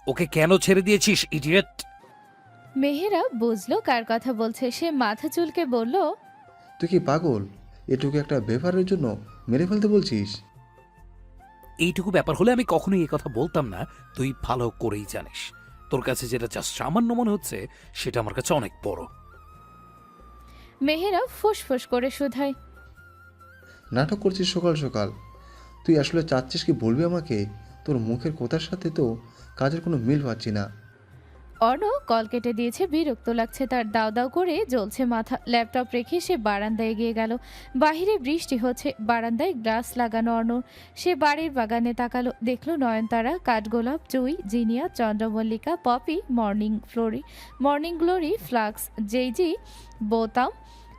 ওকে কেন ছেড়ে দিয়েছিস ইডিয়েট? মেহেরা বুঝলো কার কথা বলছে। সে মাথা চুলকে বলল, তুই কি পাগল? এটুকু একটা ব্যাপারের জন্য মেরে ফেলতে বলছিস? এইটুকু ব্যাপার হলে আমি কখনোই এই কথা বলতাম না। তুই ভালো করেই জানিস তোর কাছে যেটা জাস্ট সামান্য মনে হচ্ছে সেটা আমার কাছে অনেক বড়। মেহেরা ফুসফুস করে শুধায়, নাটক করছিস সকাল সকাল? তুই আসলে চাচ্ছিস কি বলবি আমাকে? তোর মুখের কথার সাথে তো কাজের কোনো মিল পাচ্ছি না। অর্ণ কল কেটে দিয়েছে। বিরক্ত লাগছে তার। দাও দাও করে জ্বলছে মাথা। ল্যাপটপ রেখে সে বারান্দায় এগিয়ে গেল। বাহিরে বৃষ্টি হচ্ছে। বারান্দায় গ্লাস লাগানো অর্ণর। সে বাড়ির বাগানে তাকালো। দেখলো নয়নতারা, কাঠগোলাপ, জুই, জিনিয়া, চন্দ্রমল্লিকা, পপি, মর্নিং গ্লোরি, ফ্লাক্স, জেইজি, বোতাম,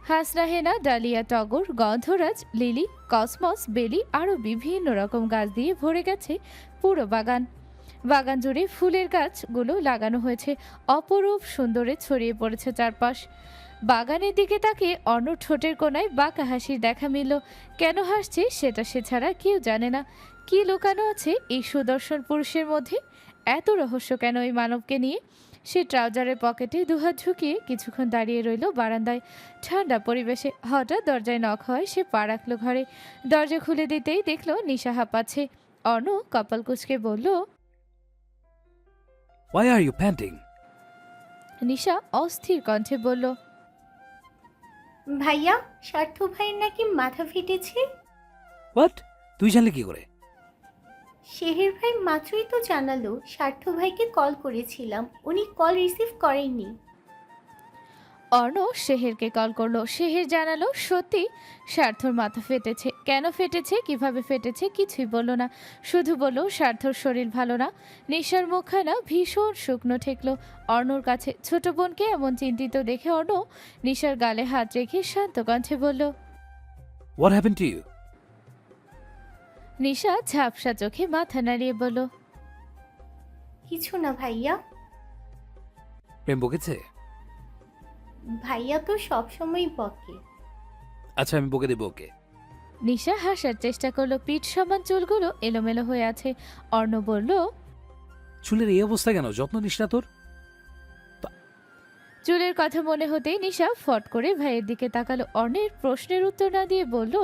হাসনাহেনা, ডালিয়া, টগর, গন্ধরাজ, লিলি, কসমস, বেলি আরও বিভিন্ন রকম গাছ দিয়ে ভরে গেছে পুরো বাগান। বাগান জুড়ে ফুলের গাছগুলো লাগানো হয়েছে, অপরূপ সুন্দরে ছড়িয়ে পড়েছে চারপাশ। বাগানের দিকে তাকিয়ে অর্ণ ঠোঁটের কোনায় বাঁকা হাসির দেখা মিলল। কেন হাসছে সেটা সে ছাড়া কেউ জানে না। কি লুকানো আছে এই সুদর্শন পুরুষের মধ্যে? এত রহস্য কেন এই মানবকে নিয়ে? সে ট্রাউজারের পকেটে দুহাত ঝুঁকিয়ে কিছুক্ষণ দাঁড়িয়ে রইল বারান্দায়, ঠান্ডা পরিবেশে। হঠাৎ দরজায় নক হয়, সে পা রাখল ঘরে। দরজা খুলে দিতেই দেখল নিশা হাঁপাচ্ছে। অর্ণ কপাল কুঁচকে বলল, Why are you panting? নিশা অস্থির কণ্ঠে বলল, ভাইয়া, স্বার্থ ভাইয়ের নাকি মাথা ফেটেছে। What? তুই জানলি কি করে? শেহের ভাই মাত্রই তো জানালো। স্বার্থ ভাইকে কল করেছিলাম, উনি কল রিসিভ করেননি। অর্ণ শেহেরকে কল করলো। শেহের জানালো সত্যি স্বার্থর মাথা ফেটেছে। কেন ফেটেছে, কিভাবে ফেটেছে কিছুই বলল না, শুধু বলল স্বার্থর শরীর ভালো না। নিশার মুখখানা ভীষণ শুকনো ঠেকলো অর্ণর কাছে। ছোট বোনকে এমন চিন্তিত দেখে অর্ণ নিশার গালে হাত রেখে শান্ত কণ্ঠে বলল, What happened to you? নিশা ঝাপসা চোখে মাথা নাড়িয়ে বলল, কিছু না ভাইয়া। প্রেম বকেছে? ভাইয়া তো সবসময় বকে। আচ্ছা, আমি বকে দেবো ওকে। নিশা হাসার চেষ্টা করলো। পিঠ সমান চুলগুলো এলোমেলো হয়ে আছে। অর্ণ বলল, চুলের এই অবস্থা কেন? যত্ন নিস না তোর? চুলের কথা মনে হতেই নিশা ফট করে ভাইয়ের দিকে তাকালো। অর্ণের প্রশ্নের উত্তর না দিয়ে বলল,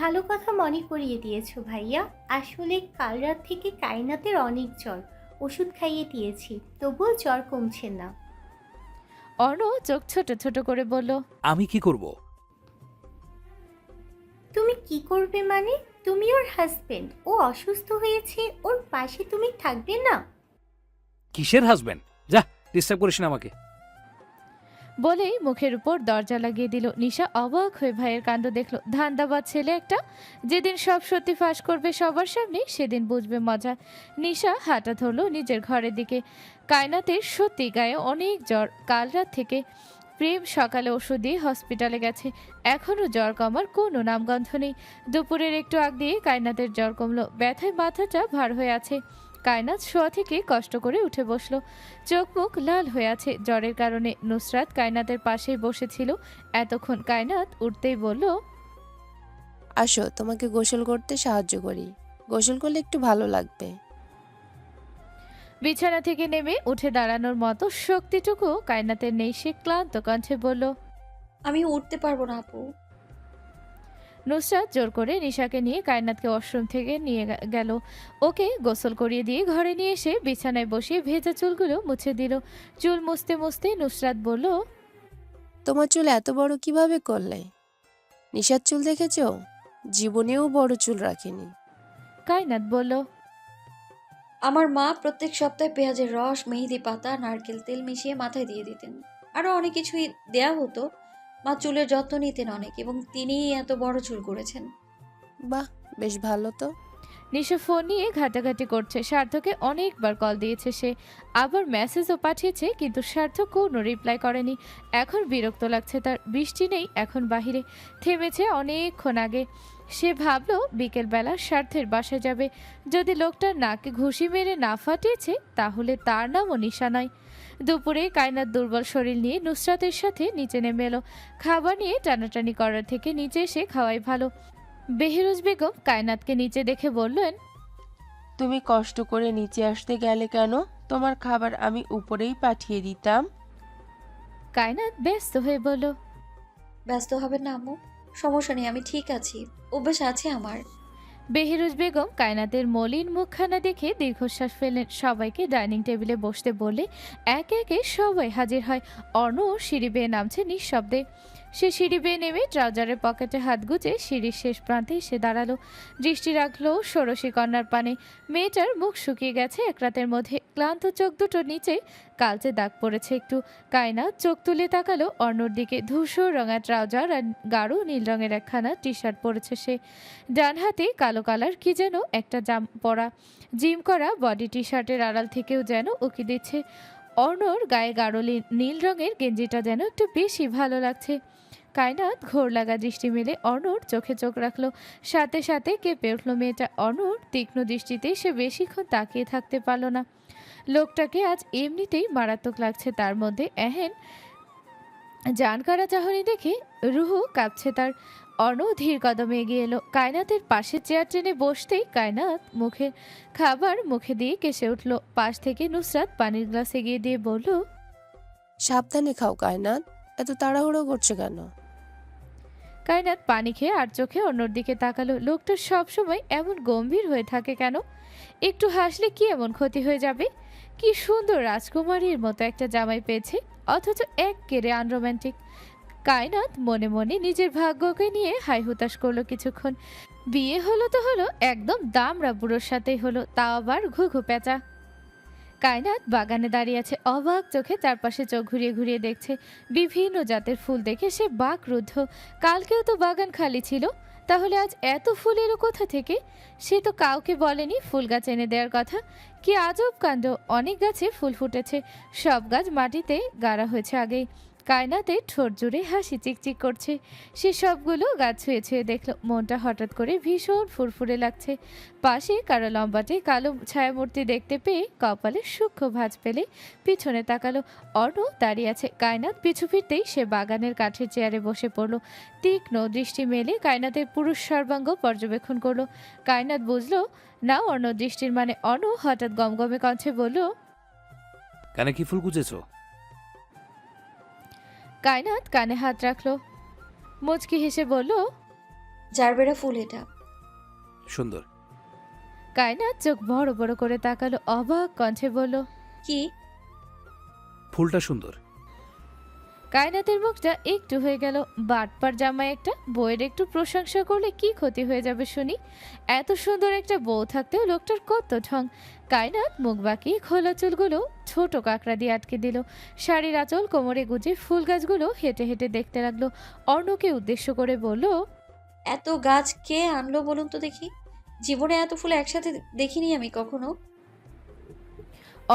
ভালো কথা মনে করিয়ে দিয়েছো ভাইয়া। আসলে কাল রাত থেকে কায়নাতের অনেক জ্বর, ওষুধ খাইয়ে দিয়েছি, তবুও জ্বর কমছে না। অর্ণ চোখ ছোট ছোট করে বলল, আমি কি করব? তুমি কি করবে মানে? তুমি ওর হাজবেন্ড, ও অসুস্থ হয়েছে, ওর পাশে তুমি থাকবে না? কিসের হাজবেন্ড? যা, ডিস্টার্ব করিস না আমাকে। বলেই মুখের উপর দরজা লাগিয়ে দিল। নিশা অবাক হয়ে ভাইয়ের কাণ্ড দেখলো। ধান্দাবাজ ছেলে একটা, যেদিন সব সত্যি ফাঁস করবে সবার সামনে সেদিন বুঝবে মজা। নিশা হাঁটা ধরলো নিজের ঘরের দিকে। কায়নাতের সত্যি গায়ে অনেক জ্বর কাল রাত থেকে। প্রেম সকালে ওষুধ দিয়ে হসপিটালে গেছে, এখনও জ্বর কমার কোনো নামগন্ধ নেই। দুপুরের একটু আগ দিয়ে কায়নাতের জ্বর কমলো। ব্যথায় মাথাটা ভার হয়ে আছে। কায়নাত শোয়া থেকে কষ্ট করে উঠে বসলো। চোখ মুখ লাল হয়ে আছে জ্বরের কারণে। নুসরাত কায়নাতের পাশেই বসেছিল এতক্ষণ। কায়নাত উঠতেই বলল, আসো, তোমাকে গোসল করতে সাহায্য করি। গোসল করলে একটু ভালো লাগবে। বিছানা থেকে নেমে উঠে দাঁড়ানোর মতো শক্তিটুকু কায়নাতের নেই। সে ক্লান্ত কণ্ঠে বলল, আমি উঠতে পারবো না আপু। নুসরাত জোর করে নিশাকে নিয়ে কায়নাতকে ওয়াশরুম থেকে নিয়ে গেল। ওকে গোসল করিয়ে দিয়ে ঘরে নিয়ে এসে বিছানায় বসিয়ে ভেজা চুলগুলো মুছে দিল। চুল মুছতে মুছতে নুসরাত বলল, তোমার চুল এত বড় কিভাবে করলে? নিশার চুল দেখেছো? জীবনেও বড় চুল রাখেনি। কায়নাত বলল, আমার মা প্রত্যেক সপ্তাহে পেঁয়াজের রস, মেহেদি পাতা, নারকেল তেল মিশিয়ে মাথায় দিয়ে দিতেন। আরও অনেক কিছুই দেয়া হতো। মা চুলের যত্ন নিতেন অনেক, এবং তিনিই এত বড় চুল করেছেন। বাহ, বেশ ভালো তো। নিশা ফোন নিয়ে ঘাটাঘাটি করছে। স্বার্থকে অনেকবার কল দিয়েছে সে, আবার মেসেজও পাঠিয়েছে, কিন্তু স্বার্থ কোনো রিপ্লাই করেনি। এখন বিরক্ত লাগছে তার। বৃষ্টি নেই এখন বাহিরে, থেমেছে অনেকক্ষণ আগে। সে ভাবলো বিকেলবেলা স্বার্থের বাসায় যাবে। যদি লোকটা নাকে ঘুষি মেরে না ফাটিয়েছে তাহলে তার নামও নিশা নয়। দুপুরে কায়নাত দুর্বল শরীর নিয়ে নুসরাতের সাথে নিচে নেমে এলো। খাবার নিয়ে টানাটানি করার থেকে নিচে এসে খাওয়াই ভালো। বেহেরোজ বেগম কায়নাতকে নিচে দেখে বললেন, তুমি কষ্ট করে নিচে আসতে গেলে কেন? তোমার খাবার আমি উপরেই পাঠিয়ে দিতাম। কায়নাত ব্যস্ত হয়ে বলল, ব্যস্ত হবেন না আম্মু, সমস্যা নেই, আমি ঠিক আছি, অভ্যাস আছে আমার। বেহেরোজ বেগম কায়নাতের মলিন মুখখানা দেখে দীর্ঘশ্বাস ফেলেন। সবাইকে ডাইনিং টেবিলে বসতে বলে একে একে সবাই হাজির হয়। অর্ণ সিঁড়ি বেয়ে নামছে নিঃশব্দে। সে সিঁড়ি বেয়ে নেমে ট্রাউজারের পকেটে হাত গুজে সিঁড়ির শেষ প্রান্তে এসে দাঁড়ালো। দৃষ্টি রাখলো ষোড়শী কন্যার পানে। মেয়েটার মুখ শুকিয়ে গেছে এক রাতের মধ্যে। ক্লান্ত চোখ দুটো নিচে কালচে দাগ পড়েছে একটু। কায়নাত চোখ তুলে তাকালো অর্ণর দিকে। ধূসর রঙা ট্রাউজার আর গাঢ় নীল রঙের একখানা টি শার্ট পরেছে সে। ডান হাতে কালো কালার কি যেন একটা জাম পরা। জিম করা বডি টি শার্টের আড়াল থেকেও যেন উকি দিচ্ছে। অর্ণর গায়ে গাঢ় নীল রঙের গেঞ্জিটা যেন একটু বেশি ভালো লাগছে। কায়নাত ঘোর লাগা দৃষ্টি মেলে অর্ণর চোখে চোখ রাখলো। সাথে সাথে কেঁপে উঠল মেয়েটা। অর্ণর তীক্ষ্ণ দৃষ্টিতে সে বেশিক্ষণ তাকিয়ে থাকতে পারল না। লোকটাকে আজ এমনিতেই মারাত্মক লাগছে, তার মধ্যে এহেন জানকারা চাহনি দেখে রুহু কাঁপছে তার। অর্ণ ধীর কদমে এগিয়ে এলো। কায়নাতের পাশে চেয়ার টেনে বসতেই কায়নাত খাবার মুখে দিয়ে কেসে উঠল। পাশ থেকে নুসরাত পানির গ্লাস এগিয়ে দিয়ে বলল, সাবধানে খাও কায়নাত, এত তাড়াহুড়ো করছো কেন? কায়নাত পানি খেয়ে আর চোখে অন্যর দিকে তাকালো। লোকটা সবসময় এমন গম্ভীর হয়ে থাকে কেন? একটু হাসলে কি এমন ক্ষতি হয়ে যাবে? কি সুন্দর রাজকুমারীর মতো একটা জামাই পেয়েছে, অথচ এক্কেরে আনরোম্যান্টিক। কায়নাত মনে মনে নিজের ভাগ্যকে নিয়ে হাই হুতাশ করলো কিছুক্ষণ। বিয়ে হলো তো হলো, একদম দামড়া বুড়োর সাথেই হলো, তাও আবার ঘুঘু পেঁচা। কায়নাত বাগানে দাঁড়িয়ে আছে, অবাক চোখে চারপাশে চোখ ঘুরিয়ে ঘুরিয়ে দেখছে। বিভিন্ন জাতের ফুল দেখে সে বাকরুদ্ধ। কালকেও তো বাগান খালি ছিল, তাহলে আজ এত ফুল এলো কোথা থেকে? সে তো কাউকে বলেনি ফুল গাছ এনে দেওয়ার কথা। কি আজব কাণ্ড! অনেক গাছে ফুল ফুটেছে, সব গাছ মাটিতে গাড়া হয়েছে আগেই। কায়নাতে ঠোঁট জুড়ে হাসি চিকচিক করছে। সে সবগুলো গাছ ছুঁয়ে ছুঁয়ে দেখলো। মনটা হঠাৎ করে ভীষণ ফুরফুরে লাগছে। পাশে কারো লম্বাটে কালো ছায়ামূর্তি দেখতে পেয়ে কপালে সূক্ষ্ম ভাঁজ পেলে পিছনে তাকালো। অর্ণ দাঁড়িয়ে আছে। কায়নাত পিছু ফিরতেই সে বাগানের কাঠের চেয়ারে বসে পড়ল। তীক্ষ্ণ দৃষ্টি মেলে কায়নাতের পুরুষ সর্বাঙ্গ পর্যবেক্ষণ করলো। কায়নাত বুঝলো না অর্ণ দৃষ্টির মানে। অর্ণ হঠাৎ গমগমে কণ্ঠে বলল, কানে কি ফুল গুজেছো? কায়নাত কানে হাত রাখলো, মুচকি হেসে বলল, জারবেরা ফুল এটা। সুন্দর। কায়নাত চোখ বড় বড় করে তাকালো, অবাক কণ্ঠে বলল, কি? ফুলটা সুন্দর। কায়নাতের মুখটা একটু হয়ে গেল। বাটপার জামাই একটা, বউয়ের একটু প্রশংসা করলে কি ক্ষতি হয়ে যাবে শুনি? এত সুন্দর একটা বউ থাকতেও লোকটার কত ঢং। কায়নাত মুখ বাঁকিয়ে খোলা চুলগুলো ছোট কাঁকড়া দিয়ে আটকে দিল। শাড়ির আঁচল কোমরে গুজে ফুল গাছগুলো হেঁটে হেঁটে দেখতে লাগলো। অর্ণকে উদ্দেশ্য করে বলল, এত গাছ কে আনলো বলুন তো দেখি? জীবনে এত ফুল একসাথে দেখিনি আমি কখনো।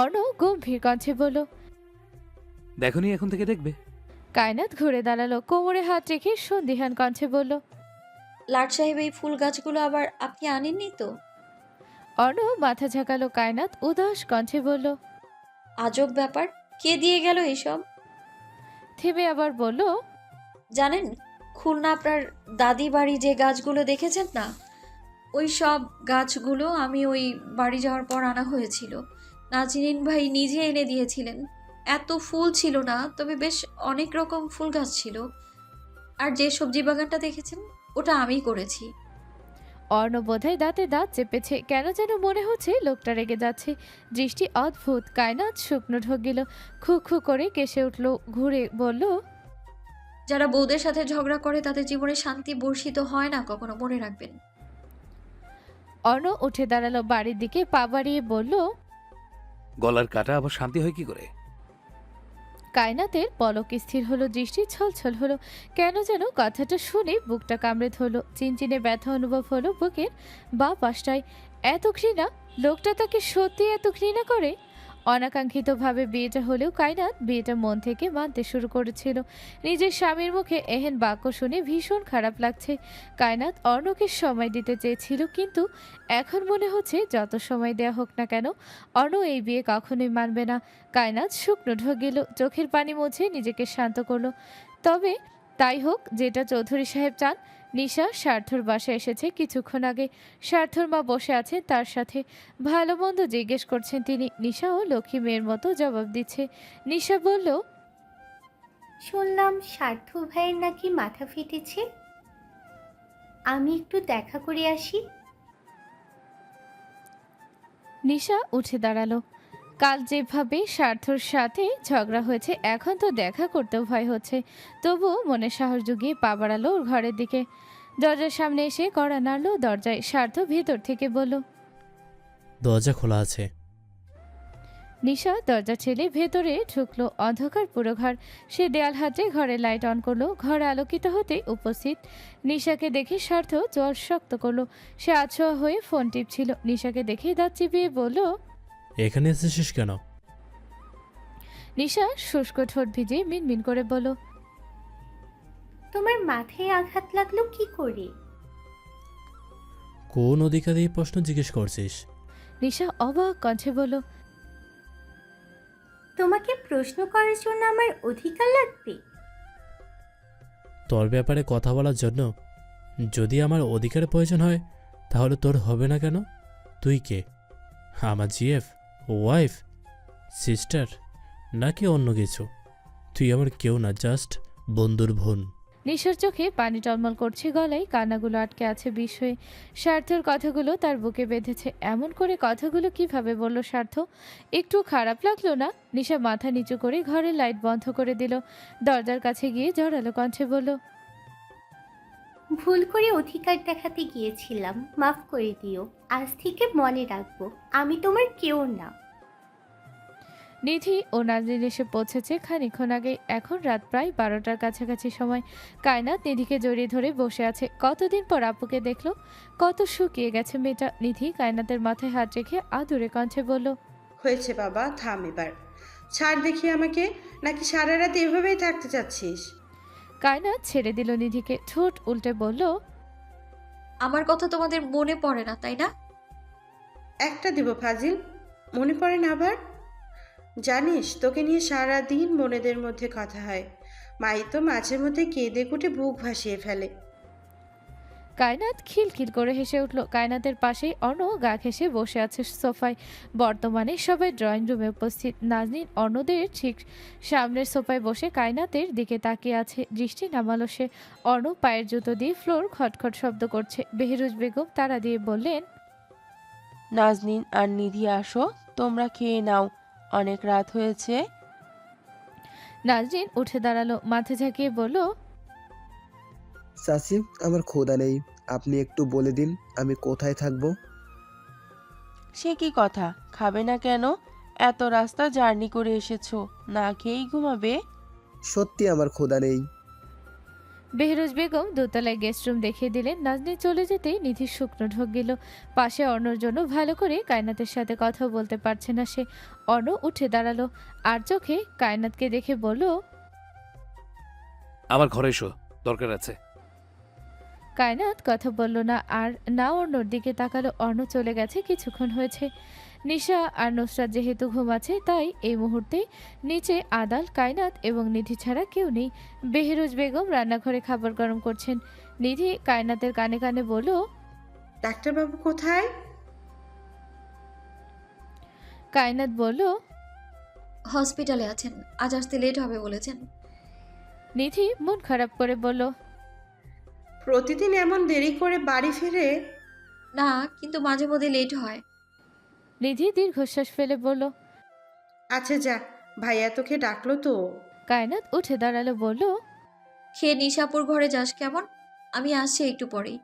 অর্ণ গম্ভীর কণ্ঠে বলল, দেখোনি, এখন থেকে দেখবে। কায়নাত ঘুরে দাঁড়ালো, কোমরে হাত রেখে সন্দিহান কণ্ঠে বলল, লাট সাহেব এই ফুল গাছগুলো আবার আপনি আনেননি তো? অর্ণ মাথা ঝাঁকালো। কায়নাত উদাস কণ্ঠে বলল, আজব ব্যাপার, কে দিয়ে গেল এইসব? থেমে আবার বলল, জানেন, খুলনা আপনার দাদি বাড়ি যে গাছগুলো দেখেছেন না, ওই সব গাছগুলো আমি ওই বাড়ি যাওয়ার পর আনা হয়েছিল। নাজনীন ভাই নিজে এনে দিয়েছিলেন। এত ফুল ছিল না, তবে বেশ অনেক রকম ফুল গাছ ছিল। আর যে সবজি বাগানটা দেখেছেন, ওটা আমিই করেছি। অর্ণ বোধহয় দাঁতে দাঁত চেপেছে। কেন যেন মনে হচ্ছে লোকটা রেগে যাচ্ছে। দৃষ্টি অদ্ভুত। কায়নাত শুকনো ঢোক গেল, খু খু করে কেসে উঠল, ঘুরে বলল, যারা বউদের সাথে ঝগড়া করে তাদের জীবনে শান্তি বর্ষিত হয় না কখনো, মনে রাখবেন। অর্ণ উঠে দাঁড়ালো, বাড়ির দিকে পা বাড়িয়ে বলল, গলার কাটা আবার শান্তি হয় কি করে? কায়নাতের পলক স্থির হলো, দৃষ্টি ছলছল হলো। কেন যেন কথাটা শুনে বুকটা কামড়ে ধরলো। চিনচিনে ব্যথা অনুভব হলো বুকের বা পাশটায়। এত ঘৃণা! লোকটা তাকে সত্যি এত ঘৃণা করে? অনাকাঙ্ক্ষিতভাবে বিয়েটা হলেও কায়নাত বিয়েটা মন থেকে মানতে শুরু করেছিল। নিজের স্বামীর মুখে এহেন বাক্য শুনে ভীষণ খারাপ লাগছে। কায়নাত অর্ণকে সময় দিতে চেয়েছিল, কিন্তু এখন মনে হচ্ছে যত সময় দেয়া হোক না কেন অর্ণ এই বিয়ে কখনোই মানবে না। কায়নাত শুকনো ঢোক গেল, চোখের পানি মুছে নিজেকে শান্ত করলো। তবে তাই হোক, যেটা চৌধুরী সাহেব চান। নিশা স্বার্থর বাসায় এসেছে কিছুক্ষণ আগে। স্বার্থর মা বসে আছেন তার সাথে, ভালো মন্দ জিজ্ঞেস করছেন তিনি। নিশাও লক্ষ্মী মেয়ের মতো জবাব দিচ্ছে। নিশা বলল, শুনলাম স্বার্থ ভাইয়ের নাকি মাথা ফেটেছে, আমি একটু দেখা করে আসি। নিশা উঠে দাঁড়ালো। কাল যেভাবে স্বার্থর সাথে ঝগড়া হয়েছে, এখন তো দেখা করতেও ভয় হচ্ছে। তবুও মনে সাহস জুগিয়ে পা বাড়ালো ওর ঘরের দিকে। দরজার সামনে এসে কড়া নাড়ল দরজায়। স্বার্থ ভেতর থেকে বলল, দরজা খোলা আছে। নিশা দরজা ঠেলে ভেতরে ঢুকলো। অন্ধকার পুরো ঘর। সে দেয়াল হাতে ঘরে লাইট অন করলো। ঘরে আলোকিত হতে উপস্থিত নিশাকে দেখে স্বার্থ জ্বর শক্ত করলো। সে আছোয়া হয়ে ফোন টিপছিল। নিশাকে দেখে দাঁত চিবিয়ে বলল, এখানে এসেছিস কেন? নিশা শুষ্ক ঠোঁট ভিজে মিনমিন করে বলল, তোমার মাথায় আঘাত লাগলো কি করে? কোন অধিকারে এই প্রশ্ন জিজ্ঞেস করছিস? নিশা অবাক কণ্ঠে বলল, তোমাকে প্রশ্ন করার জন্য আমার অধিকার লাগবে? তোর ব্যাপারে কথা বলার জন্য? যদি আমার অধিকারের প্রয়োজন হয় তাহলে তোর হবে না কেন? তুই কে? আমার জিএফ, ওয়াইফ, সিস্টার নাকি অন্য কিছু? তুই আমার কেউ না, জাস্ট বন্ধুর বোন। নিশার চোখে পানি টলমল করছে, গলায় কান্নাগুলো আটকে আছে বিষয়ে। স্বার্থের কথাগুলো তার বুকে বেঁধেছে। এমন করে কথাগুলো কিভাবে বলল স্বার্থ? একটু খারাপ লাগলো না? নিশা মাথা নিচু করে ঘরের লাইট বন্ধ করে দিল। দরজার কাছে গিয়ে জোরালো কণ্ঠে বলল, ভুল করে অধিকার দেখাতে গিয়েছিলাম, মাফ করে দিও। আজ থেকে মনে রাখবো আমি তোমার কেউ না। নিধি ও নাজনীন এসে পৌঁছেছে খানিকক্ষণ আগে। এখন রাত প্রায় 12টার কাছাকাছি সময়। কায়নাত নিধিকে জড়িয়ে ধরে বসে আছে। কতদিন পর আপুকে দেখলো। কত শুকিয়ে গেছে মেয়েটা। নিধি কায়নাতের মাথায় হাত রেখে আদুরে কণ্ঠে বলল, হয়েছে বাবা, থাম এবার। ছাড় দেখি আমাকে, নাকি সারা রাত এভাবেই থাকতে চাচ্ছিস? কায়নাত ছেড়ে দিল নিধিকে। ঠোঁট উল্টে বলল, আমার কথা তোমাদের মনে পড়ে না তাই না? একটা দিব ফাজিল, মনে পড়ে না আবার? জানিস তোকে নিয়ে সারা দিন মনেদের মধ্যে কথা হয়। মাই তো মাঝে মধ্যে কেঁদে কুটে বুক ভাসিয়ে ফেলে। কায়নাত খিলখিল করে হেসে উঠল। কায়নাতের পাশেই অর্ণ গা ঘেঁষে বসে আছে সোফায়। বর্তমানে সবাই ড্রয়িং রুমে উপস্থিত। নাজনীন অর্ণদের ঠিক সামনের সোফায় বসে কায়নাতের দিকে তাকিয়ে আছে। দৃষ্টি নামালো সে। অর্ণ পায়ের জুতো দিয়ে ফ্লোর খটখট শব্দ করছে। বেহরুজ বেগম তাড়া দিয়ে বললেন, নাজনীন আর নিধি আসো, তোমরা খেয়ে নাও, অনেক রাত হয়েছে। নাজনীন উঠে দাঁড়ালো, মাথা ঝাঁকিয়ে বলল, চাচি, আমার ক্ষুধা নেই, আপনি একটু বলে দিন আমি কোথায় থাকবো। সে কি কথা, খাবে না কেন? এত রাস্তা জার্নি করে এসেছো, না খেয়েই ঘুমাবে? সত্যি আমার ক্ষুধা নেই। বেহরুজ বেগম দোতলায় গেস্ট রুম দেখিয়ে দিলেন। নাজনীন চলে যেতেই নিধির শুকনো ঢোক গেল। পাশে অর্ণর জন্য ভালো করে কায়নাতের সাথে কথা বলতে পারছে না সে। অর্ণ উঠে দাঁড়ালো, আর চোখে কায়নাতকে দেখে বলল, আমার ঘরে এসো, দরকার আছে। কায়নাত কথা বলল না, আর না অর্ণর দিকে তাকালো। অর্ণ চলে গেছে কিছুক্ষণ হয়েছে। নিশা আর নুসরাত যেহেতু ঘুমাচ্ছে, তাই এই মুহূর্তে নিচে আদাল, কায়নাত এবং নিধি ছাড়া কেউ নেই। বেহরুজ বেগম রান্নাঘরে খাবার গরম করছেন। নিধি কায়নাতের কানে কানে বলল, ডাক্তারবাবু কোথায়? কায়নাত বলল, হসপিটালে আছেন, আজ আসতে লেট হবে বলেছেন। নিধি মন খারাপ করে বলল, প্রতিদিন এমন দেরি করে বাড়ি ফিরে? না, কিন্তু মাঝে মধ্যে লেট হয়। নিধি দীর্ঘশ্বাস ফেলে বলল, আচ্ছা যা, ভাইয়া তোকে ডাকলো তো। কায়নাত উঠে দাঁড়ালো, বলল, খেয়ে নিশাপুর ঘরে যাস কেমন? আমি আসছি একটু পরেই।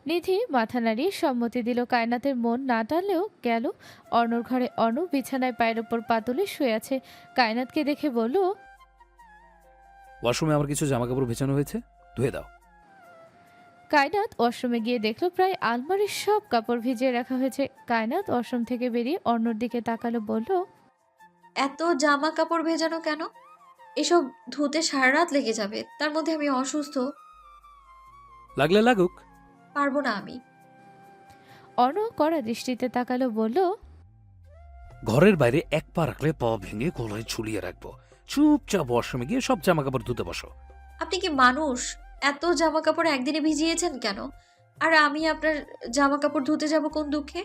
নিধি মাথা নাড়িয়ে সম্মতি দিল। কায়নাতের মন না টানলেও গেল অর্ণর ঘরে। অর্ণ বিছানায় পায়ের ওপর পাতলে শুয়ে আছে। কায়নাতকে দেখে বলল, ওয়াশরুমে আমার কিছু জামাকাপড় ভেজানো হয়েছে, ধুয়ে দাও। কায়নাত ওয়াশরুমে গিয়ে দেখলো প্রায় আলমারির সব কাপড় ভিজিয়ে রাখা হয়েছে। কায়নাত ওয়াশরুম থেকে বেরিয়ে অর্ণর দিকে তাকালো, বলল, এত জামা কাপড় ভেজানো কেন? এসব ধুতে সারা রাত লেগে যাবে, তার মধ্যে আমি অসুস্থ। লাগলে লাগুক। পারবো না আমি। অর্ণ কড়া দৃষ্টিতে তাকালো, বলল, ঘরের বাইরে এক পা রাখলে পা ভেঙে গলায় ঝুলিয়ে রাখবো। চুপচাপ ওয়াশরুমে গিয়ে সব জামা কাপড় ধুতে বসো। আপনি কি মানুষ? এত জামা কাপড় একদিনে ভিজিয়েছেন কেন? আর আমি আপনার জামা কাপড় ধুতে যাব কোন দুঃখে?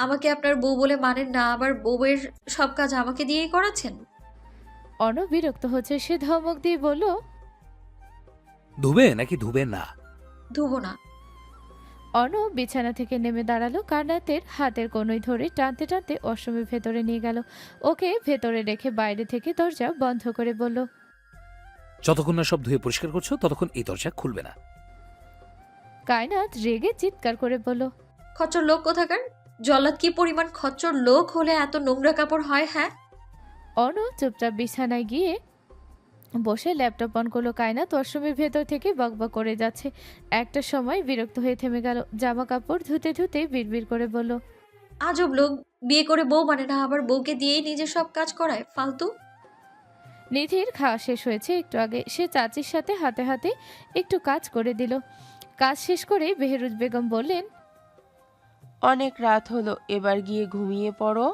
আমাকে আপনার বউ বলে মানেন না, আবার বউয়ের সব কাজ আমাকে দিয়েই করাচ্ছেন। অর্ণ বিরক্ত হচ্ছে। সে ধমক দিয়ে বলল, ধুবে নাকি ধুবে না? ধুবো না। অর্ণ বিছানা থেকে নেমে দাঁড়ালো। কায়নাতের হাতের কোনোই ধরে টানতে টানতে ওয়াশরুমের ভেতরে নিয়ে গেল। ওকে ভেতরে রেখে বাইরে থেকে দরজা বন্ধ করে বলল, যতক্ষণ না সব ধুয়ে পরিষ্কার করছো ততক্ষণ এই দরজা খুলবে না। কায়নাত রেগে চিৎকার করে বলল, খচ্চর লোক কোথাকার! জল্লাদ কি পরিমাণ খচ্চর লোক হলে এত নোংরা কাপড় হয়? হ্যাঁ। অর্ণ চুপচাপ বিছানায় গিয়ে বসে ল্যাপটপ অন করলো। কায়নাত ওয়াশরুমের ভেতর থেকে বকবক করে যাচ্ছে। একটা সময় বিরক্ত হয়ে থেমে গেল। জামা কাপড় ধুতে ধুতে বিড়বিড় করে বলল, আজব লোক, বিয়ে করে বউ মানে না, আবার বউকে দিয়েই নিজের সব কাজ করায়, ফালতু। নিধির খাওয়া শেষ হয়েছে একটু আগে। সে চাচির সাথে হাতে হাতে একটু কাজ করে দিল। কাজ শেষ করে বেহরুজ বেগম বললেন, অনেক রাত হলো, এবার গিয়ে ঘুমিয়ে পড়ো।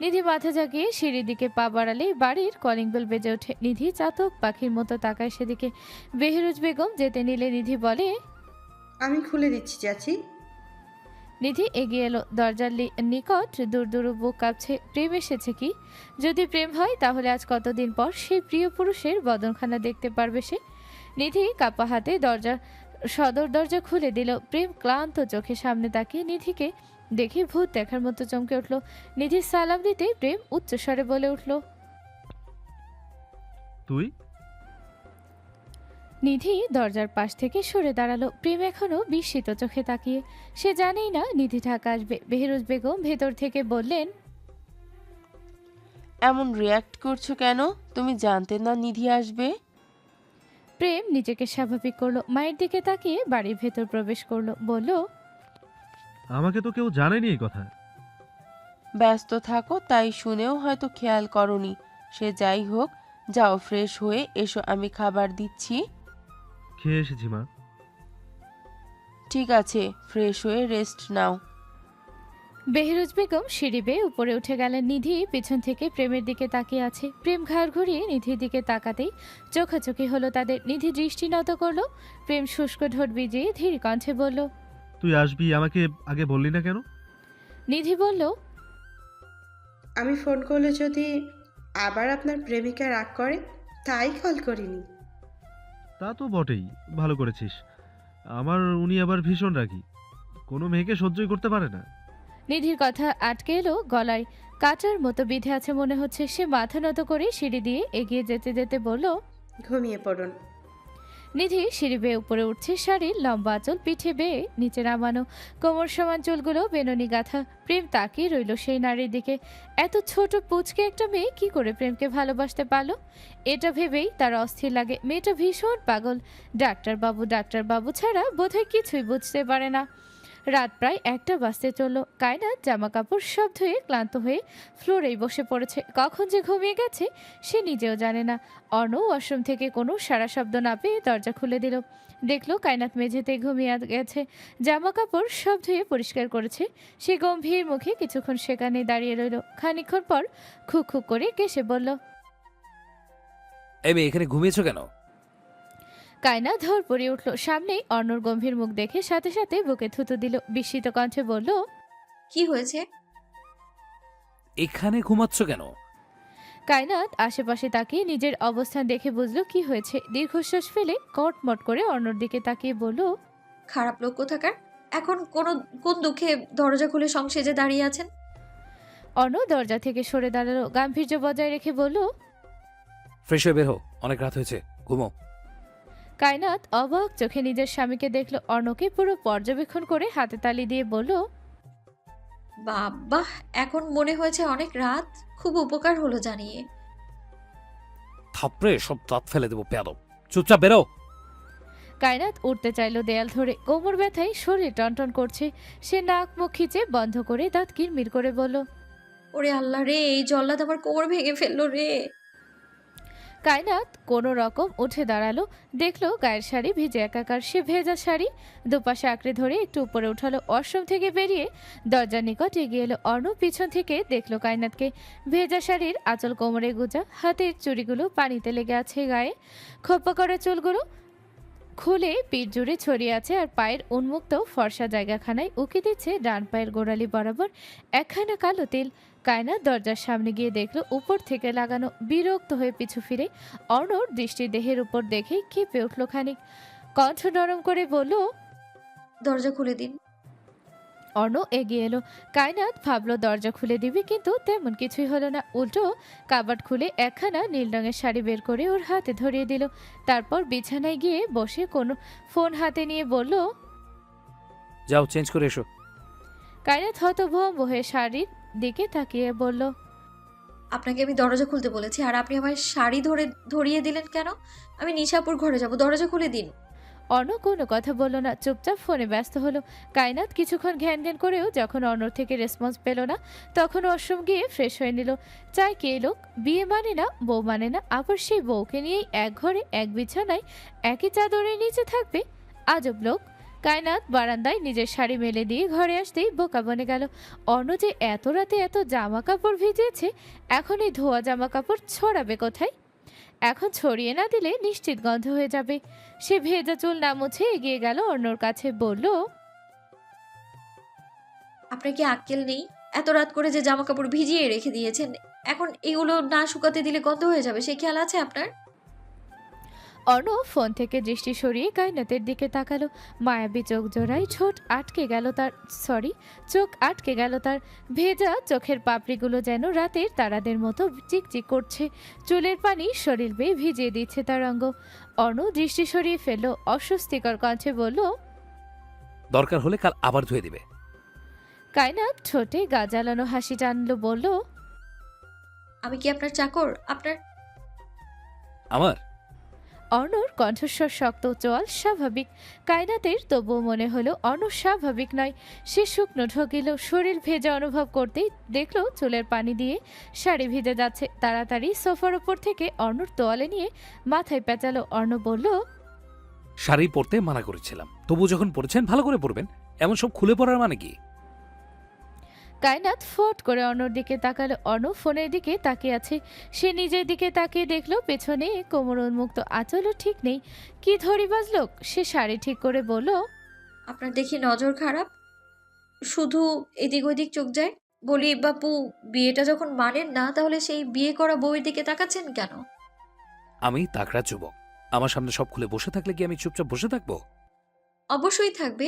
নিধি মাথা জাগিয়ে সিঁড়ির দিকে পা বাড়ালেই বাড়ির কলিং বেল বেজে ওঠে। নিধি চাতক পাখির মতো তাকায় সেদিকে। বেহরুজ বেগম যেতে নিলে নিধি বলে, আমি খুলে দিচ্ছি চাচি। নিধি এগিয়ে এলো দরজার নিকট। দূর দূর বুক কাঁপছে। প্রেম এসেছে কি? যদি প্রেম হয় তাহলে আজ কতদিন পর সেই প্রিয় পুরুষের বদনখানা দেখতে পারবে সে। নিধি কাপা হাতে সদর দরজা খুলে দিল। প্রেম ক্লান্ত চোখে সামনে তাকিয়ে নিধিকে দেখে ভূত দেখার মতো চমকে উঠল। নিধির সালাম দিতে প্রেম উচ্চস্বরে বলে উঠল, তুই? নিধি দরজার পাশ থেকে সরে দাঁড়ালো। প্রেম এখনো বিস্মিত চোখে তাকিয়ে। সে জানেই না নিধি ঢাকা আসবে। বেহরুজ বেগম ভেতর থেকে বললেন, এমন রিয়্যাক্ট করছো কেন? তুমি জানতে না নিধি আসবে? প্রেম নিজেকে স্বাভাবিক করলো। মায়ের দিকে তাকিয়ে বাড়ির ভেতর প্রবেশ করলো। বলল, আমাকে তো কেউ জানায়নি এই কথা। ব্যস্ত থাকো তাই শুনেও হয়তো খেয়াল করনি। সে যাই হোক, যাও ফ্রেশ হয়ে এসো, আমি খাবার দিচ্ছি। খেয়ে এসেছি মা। ঠিক আছে, ফ্রেশ হয়ে রেস্ট নাও। বেহরুজ বেগম সিঁড়ি বেয়ে উপরে উঠে গেলেন। নিধি পিছন থেকে প্রেমের দিকে তাকিয়ে আছে। প্রেম ঘাড় ঘুরিয়ে নিধির দিকে তাকাতেই চোখাচোখি হলো তাদের। নিধি দৃষ্টি নত করলো। প্রেম শুষ্ক ঠোঁট ভিজিয়ে ধীর কণ্ঠে বলল, তুই আসবি, আমাকে আগে বললি না কেন? নিধি বলল, আমি ফোন করলে যদি আবার আপনার প্রেমিকা রাগ করে, তাই কল করিনি। তা তো বটেই, ভালো করেছিস। আমার উনি আবার ভীষণ রাগী, কোনো মেয়েকে সহ্যই করতে পারে না। নিধির কথা আটকে এলো গলায়। কাঁটার মতো বিঁধে আছে মনে হচ্ছে। সে মাথা নত করে সিঁড়ি দিয়ে এগিয়ে যেতে যেতে বলল, ঘুমিয়ে পড়ুন। নিধি সিঁড়ি বেয়ে উপরে উঠছে। শাড়ির লম্বা আঁচল পিঠে বেয়ে নিচে নামানো, কোমর সমান চুলগুলো বেননি গাঁথা। প্রেম তাকিয়ে রইল সেই নারীর দিকে। এত ছোট পুচকে একটা মেয়ে কি করে প্রেমকে ভালোবাসতে পারলো? এটা ভেবেই তার অস্থির লাগে। মেয়েটা ভীষণ পাগল। ডাক্তারবাবু ছাড়া বোধহয় কিছুই বুঝতে পারে না। রাত প্রায় 1টা বাজতে চললো। কায়নাত জামা কাপড় সব ধুয়ে ক্লান্ত হয়ে ফ্লোরেই বসে পড়েছে। কখন যে ঘুমিয়ে গেছে সে নিজেও জানে না। অর্ণ ওয়াশরুম থেকে কোনো সারা শব্দ না পেয়ে দরজা খুলে দিল। দেখলো কায়নাত মেঝেতে ঘুমিয়ে গেছে। জামা কাপড় সব ধুয়ে পরিষ্কার করেছে। সে গম্ভীর মুখে কিছুক্ষণ সেখানে দাঁড়িয়ে রইল। খানিকক্ষণ পর খুক খুক করে কেসে বলল, এই মেয়ে এখানে ঘুমিয়েছো কেন? কায়না ধর পড়ে উঠল। সামনেই অর্ণর গম্ভীর মুখ দেখে সাথে সাথে বুকে থুতু দিল। বিস্মিত কণ্ঠে বলল, কি হয়েছে? এখানে ঘুমাচ্ছ কেন? কায়নাত আশেপাশে তাকিয়ে নিজের অবস্থান দেখে বুঝলো কি হয়েছে। দীর্ঘশ্বাস ফেলে কটমট করে অর্ণর দিকে তাকিয়ে বলল, খারাপ লোক কোথাকার। এখন কোন দুঃখে দরজা খুলে সংসেজে দাঁড়িয়ে আছেন? অর্ণ দরজা থেকে সরে দাঁড়ালো। গাম্ভীর্য বজায় রেখে বলল, ফ্রেশ হয়ে বের হো, অনেক রাত হয়েছে, ঘুমো। কায়নাত অবাক চোখে নিজের স্বামীকে দেখলো। অর্ণকে পুরো পর্যবেক্ষণ করে হাতে তালি দিয়ে বলল, বাবা, এখন মনে হয়েছে অনেক রাত। খুব উপকার হলো জানিয়ে। থাপড়ে সব দাঁত ফেলে দেবো বেয়াদব, চুপচাপ বেরো। কায়নাত উঠতে চাইলো দেয়াল ধরে। কোমর ব্যথায় শরীর টনটন করছে। সে নাক মুখ খিচে বন্ধ করে দাঁত কিরমির করে বলল, ওরে আল্লাহ রে, এই জল্লাদ আমার কোমর ভেঙে ফেললো রে। কায়নাত কোনো রকম উঠে দাঁড়ালো। দেখলো গায়ের শাড়ি ভিজে একাকার। সে ভেজা শাড়ি দুপাশে আঁকড়ে ধরে একটু উপরে উঠালো। ওয়াশরুম থেকে বেরিয়ে দরজার নিকট এগিয়ে এলো। অর্ণ পিছন থেকে দেখলো কায়নাতকে। ভেজা শাড়ির আঁচল কোমরে গুজা, হাতের চুড়িগুলো পানিতে লেগে আছে গায়ে। খোপা করা চুলগুলো খুলে পিঠ জুড়ে ছড়িয়ে আছে। আর পায়ের উন্মুক্ত ফর্সা জায়গাখানায় উকি দিচ্ছে ডান পায়ের গোড়ালি বরাবর একখানা কালো তিল। কায়নাত দরজার সামনে গিয়ে দেখলো উপর থেকে লাগানো। বিরক্ত হয়ে পিছু ফিরে অর্ণর দৃষ্টি দেহের উপর দেখে কেঁপে উঠল খানিক। কণ্ঠ নরম করে বলল, দরজা খুলে দিন। অর্ণ এগিয়ে এলো। কায়নাত ভাবলো দরজা খুলে দিবি, কিন্তু তেমন কিছুই হলো না। উল্টো কাবার্ড খুলে একখানা নীল রঙের শাড়ি বের করে ওর হাতে ধরিয়ে দিল। তারপর বিছানায় গিয়ে বসে কোনো ফোন হাতে নিয়ে বলল, যাও চেঞ্জ করে এসো। কায়নাত হতভম্ব হয়ে শাড়ির দিকে তাকিয়ে বলল, আপনাকে আমি দরজা খুলতে বলেছি আর আপনি আমার শাড়ি ধরিয়ে দিলেন কেন? আমি নিশাপুর ঘরে যাব, দরজা খুলে দিন। অর্ণ কোনো কথা বলল না, চুপচাপ ফোনে ব্যস্ত হলো। কায়নাত কিছুক্ষণ ঘ্যান ঘ্যান করেও যখন অর্ণর থেকে রেসপন্স পেল না, তখন ওয়াশরুম গিয়ে ফ্রেশ হয়ে নিল। চাই কে লোক, বিয়ে মানে না, বউ মানে না, আবার সেই বউকে নিয়েই এক ঘরে এক বিছানায় একই চাদরের নিচে থাকবে। আজব লোক। কায়নাত বারান্দায় নিজের শাড়ি মেলে দিয়ে ঘরে আসতেই বোকা বনে গেল। অর্ণ যে এত রাতে এত জামা কাপড় ভিজিয়েছে, এখন এই ধোয়া জামা কাপড় ছড়াবে কোথায়? এখন ছড়িয়ে না দিলে নিশ্চিত গন্ধ হয়ে যাবে। সে ভেজা চুল না মুছে এগিয়ে গেল অর্ণর কাছে, বলল, আপনার কি আক্কেল নেই? এত রাত করে যে জামা কাপড় ভিজিয়ে রেখে দিয়েছেন, এখন এগুলো না শুকাতে দিলে গন্ধ হয়ে যাবে, সে খেয়াল আছে আপনার? অর্ণ ফোন থেকে দৃষ্টি সরিয়ে কায়নাতের দিকে তাকালো। মায়াবী চোখ জোড়ায় চোখ আটকে গেল তার। ভেজা চোখের পাপড়িগুলো যেন রাতের তারাদের মতো চিকচিক করছে। চুলের পানি শরীর বেয়ে ভিজিয়ে দিচ্ছে তার অঙ্গ। অর্ণ দৃষ্টি সরিয়ে ফেলল, অস্বস্তিকর কণ্ঠে বলল, দরকার হলে কাল আবার ধুয়ে দিবে। কায়নাত ঠোঁটে গা জ্বালানো হাসি টানলো, বলল, আমি কি আপনার চাকর? আপনার আমার অর্ণর কণ্ঠস্বর শক্ত, চোয়াল স্বাভাবিক। কায়নাতের তবুও মনে হলো অর্ণ স্বাভাবিক নয়। সে শুকনো ঢোকিল, শরীর ভেজা অনুভব করতেই দেখলো চুলের পানি দিয়ে শাড়ি ভিজে যাচ্ছে। তাড়াতাড়ি সোফার ওপর থেকে অর্ণর তোয়ালে নিয়ে মাথায় পেঁচালো। অর্ণ বলল, শাড়ি পরতে মানা করেছিলাম, তবু যখন পরেছেন ভালো করে পরবেন। এমন সব খুলে পড়ার মানে কি? কায়নাত ফট করে অর্ণর দিকে তাকালো। অর্ণ ফোনের দিকে তাকিয়ে আছে। সে নিজের দিকে তাকিয়ে দেখলো পেছনে কোমর উন্মুক্ত আঁচলও ঠিক নেই। কি ধরিবাজ লোক। সে শাড়ি ঠিক করে বলল, আপনার দেখি নজর খারাপ, শুধু এদিক ওদিক চোখ যায়। বলি বাপু, বিয়েটা যখন মানেন না, তাহলে সেই বিয়ে করা বউয়ের দিকে তাকাচ্ছেন কেন? আমি তাকড়া যুবক, আমার সামনে সব খুলে বসে থাকলে কি আমি চুপচাপ বসে থাকবো? অবশ্যই থাকবে,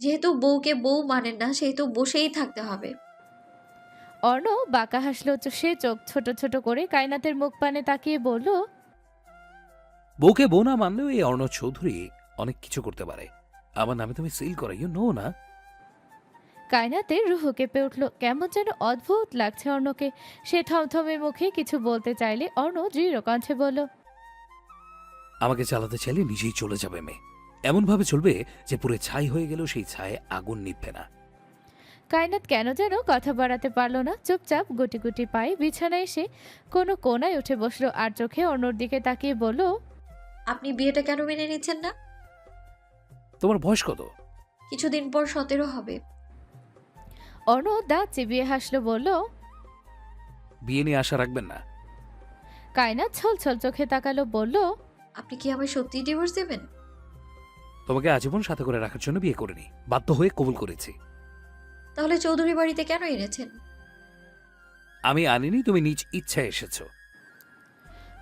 যেহেতু বউকে বউ মানেন না, সেহেতু বসেই থাকতে হবে। অর্ণ বাঁকা হাসলো। সে চোখ ছোট ছোট করে কায়নাতের মুখ পানে তাকিয়ে বলল, বউকে বউ না মানলেও এই অর্ণ চৌধুরী অনেক কিছু করতে পারে। আমার নামে তুমি সিল করা, ইউ নো না? কায়নাতের রুহ কেঁপে উঠল। কেমন যেন অদ্ভুত লাগছে অর্ণকে। সে থমথমে মুখে কিছু বলতে চাইলে অর্ণ দৃঢ় কণ্ঠে বলল, আমাকে চালাতে চাইলে নিজেই চলে যাবে মেয়ে। এমন ভাবে চলবে যে পুরো ছাই হয়ে গেল সেই ছায়ে আগুন নিভবে না। কায়নাত কেন যেন কথা বাড়াতে পারল না। চুপচাপ গুটি গুটি পায়ে বিছানায় এসে কোনো কোনায় উঠে বসলো আর চোখে অর্ণর দিকে তাকিয়ে বলল, আপনি বিয়েটা কেন মেনে নিচ্ছেন না? তোমার বয়স কত? কিছুদিন পর 17 হবে। অর্ণ দাঁত চিবিয়ে হাসলো, বলল, বিয়ে নিয়ে আশা রাখবেন না। কায়নাত ছল ছল চোখে তাকালো, বলল, আপনি কি আমায় সত্যিই ডিভোর্স দেবেন? তোমাকে আজীবন সাথে করে রাখার জন্য বিয়ে করিনি, বাধ্য হয়ে কবুল করেছি। তাহলে চৌধুরী বাড়িতে কেন এনেছেন? আমি আনিনি, তুমি নিজ ইচ্ছায় এসেছো।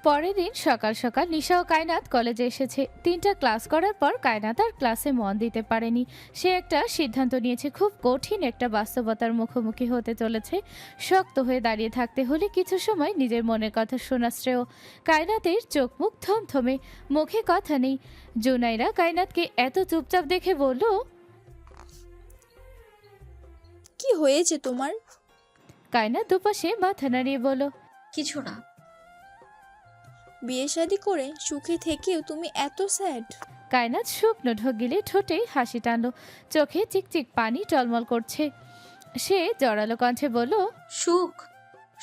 পরের দিন সকাল সকাল নিশা ও কায়নাত কলেজে এসেছে। 3টা ক্লাস করার পর কায়নাত আর ক্লাসে মন দিতে পারেনি। সে একটা সিদ্ধান্ত নিয়েছে, খুব কঠিন একটা বাস্তবতার মুখোমুখি হতে চলেছে। শক্ত হয়ে দাঁড়িয়ে থাকতে হলে কিছু সময় নিজের মনের কথা শোনা শ্রেয়। কায়নাতের চোখ মুখ থমথমে, মুখে কথা নেই। জুনাইরা কায়নাতকে এত চুপচাপ দেখে বলল, কি হয়েছে তোমার? কায়নাত দুপাশে মাথা নাড়িয়ে বলল, কিছু না। বিয়ে শাদী করে সুখে থেকেও তুমি এত স্যাড? কায়নাত শুকনো ঢোক গিলে ঠোঁটে হাসি টানলো, চোখে চিকচিক পানি টলমল করছে। সে জড়ালো কণ্ঠে বলল, সুখ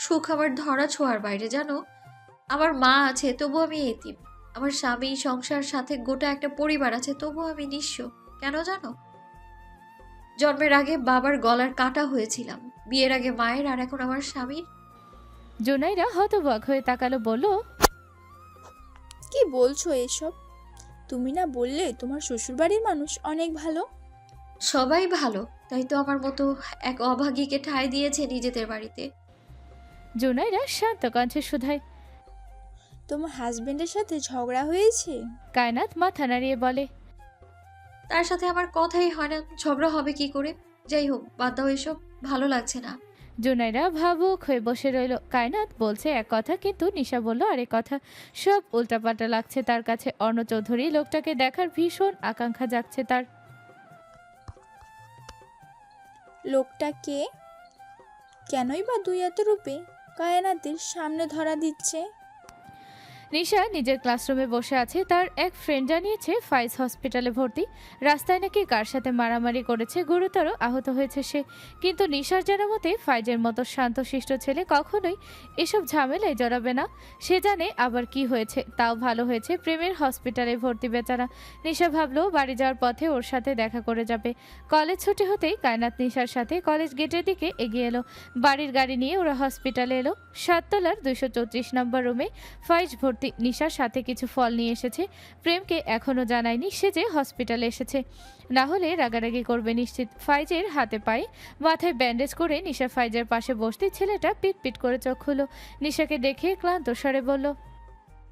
সুখ আমার ধরা ছোঁয়ার বাইরে, জানো। আমার মা আছে, তবু আমি এতিম। আমার স্বামী, সংসার, সাথে গোটা একটা পরিবার আছে, তবু আমি নিঃস্ব। কেন জানো? জন্মের আগে বাবার গলার কাটা হয়েছিলাম, বিয়ের আগে মায়ের, আর এখন আমার স্বামীর। জুনাইরা হতবাক হয়ে তাকালো, বলল, কি বলছো এসব? তুমি না বললে তোমার শ্বশুরবাড়ির মানুষ অনেক ভালো? সবাই ভালো, তাই তো আমার মতো এক অভাগীকে ঠাঁই দিয়েছে নিজেদের বাড়িতে। জুনাইরা শান্ত কণ্ঠে শুধায়, তোমার হাজবেন্ডের সাথে ঝগড়া হয়েছে? কায়নাত মাথা নাড়িয়ে বলে, তার সাথে আমার কথাই হয় না, ঝগড়া হবে কি করে? যাই হোক, বাদ দাও এসব, ভালো লাগছে না। জুনাইরা ভাবুক হয়ে বসে রইল। কায়নাত বলছে এক কথা, কিন্তু নিশা বলল আরেক কথা। সব উল্টাপাল্টা লাগছে তার কাছে। অর্ণ চৌধুরী লোকটাকে দেখার ভীষণ আকাঙ্ক্ষা জাগছে তার। লোকটা কে? কেনই বা দুই এত রূপে কায়নাতের সামনে ধরা দিচ্ছে? নিশা নিজের ক্লাসরুমে বসে আছে। তার এক ফ্রেন্ড জানিয়েছে ফাইজ হসপিটালে ভর্তি। রাস্তায় নাকি কার সাথে মারামারি করেছে, গুরুতর আহত হয়েছে সে। কিন্তু নিশার জানা মতে ফাইজের মতো শান্তশিষ্ট ছেলে কখনোই এসব ঝামেলায় জড়াবে না। সে জানে আবার কি হয়েছে, তাও ভালো হয়েছে প্রেমের হসপিটালে ভর্তি বেচারা। নিশা ভাবলো বাড়ি যাওয়ার পথে ওর সাথে দেখা করে যাবে। কলেজ ছুটি হতেই কায়নাত নিশার সাথে কলেজ গেটের দিকে এগিয়ে এলো। বাড়ির গাড়ি নিয়ে ওরা হসপিটালে এলো। 7 তলার 234 নম্বর রুমে ফাইজ ভর্তি। নিশার সাথে কিছু ফল নিয়ে এসেছে। প্রেমকে এখনো জানায়নি সে যে হসপিটালে এসেছে, না হলে রাগারাগি করবে নিশ্চিত। ফাইজের হাতে পায়ে মাথায় ব্যান্ডেজ করে নিশা ফাইজের পাশে বসতে ছেলেটা পিট পিট করে চোখ খুলো। নিশাকে দেখে ক্লান্ত স্বরে বলল,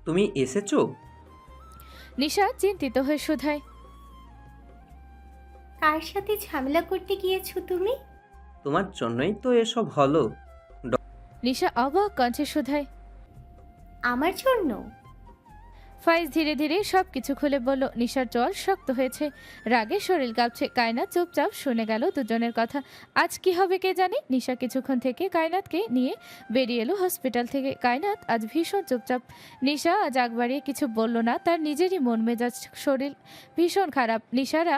তুমি এসেছো? নিশা চিন্তিত হয়ে শুধায়, কার সাথে ঝামেলা করতে গিয়েছো তুমি? তোমার জন্যই তো এসব হলো। নিশা অবাক কণ্ঠে শুধায়, আমার জন্য? ফাইজ ধীরে ধীরে সব কিছু খুলে বলল। নিশার জল শক্ত হয়েছে, রাগে শরীর কাঁপছে। কায়নাত চুপচাপ শুনে গেল দুজনের কথা। আজ কি হবে কে জানে। নিশা কিছুক্ষণ থেকে কায়নাতকে নিয়ে বেরিয়ে এলো হসপিটাল থেকে। কায়নাত আজ ভীষণ চুপচাপ। নিশা আজ আগ বাড়িয়ে কিছু বলল না। তার নিজেরই মন মেজাজ শরীর ভীষণ খারাপ। নিশারা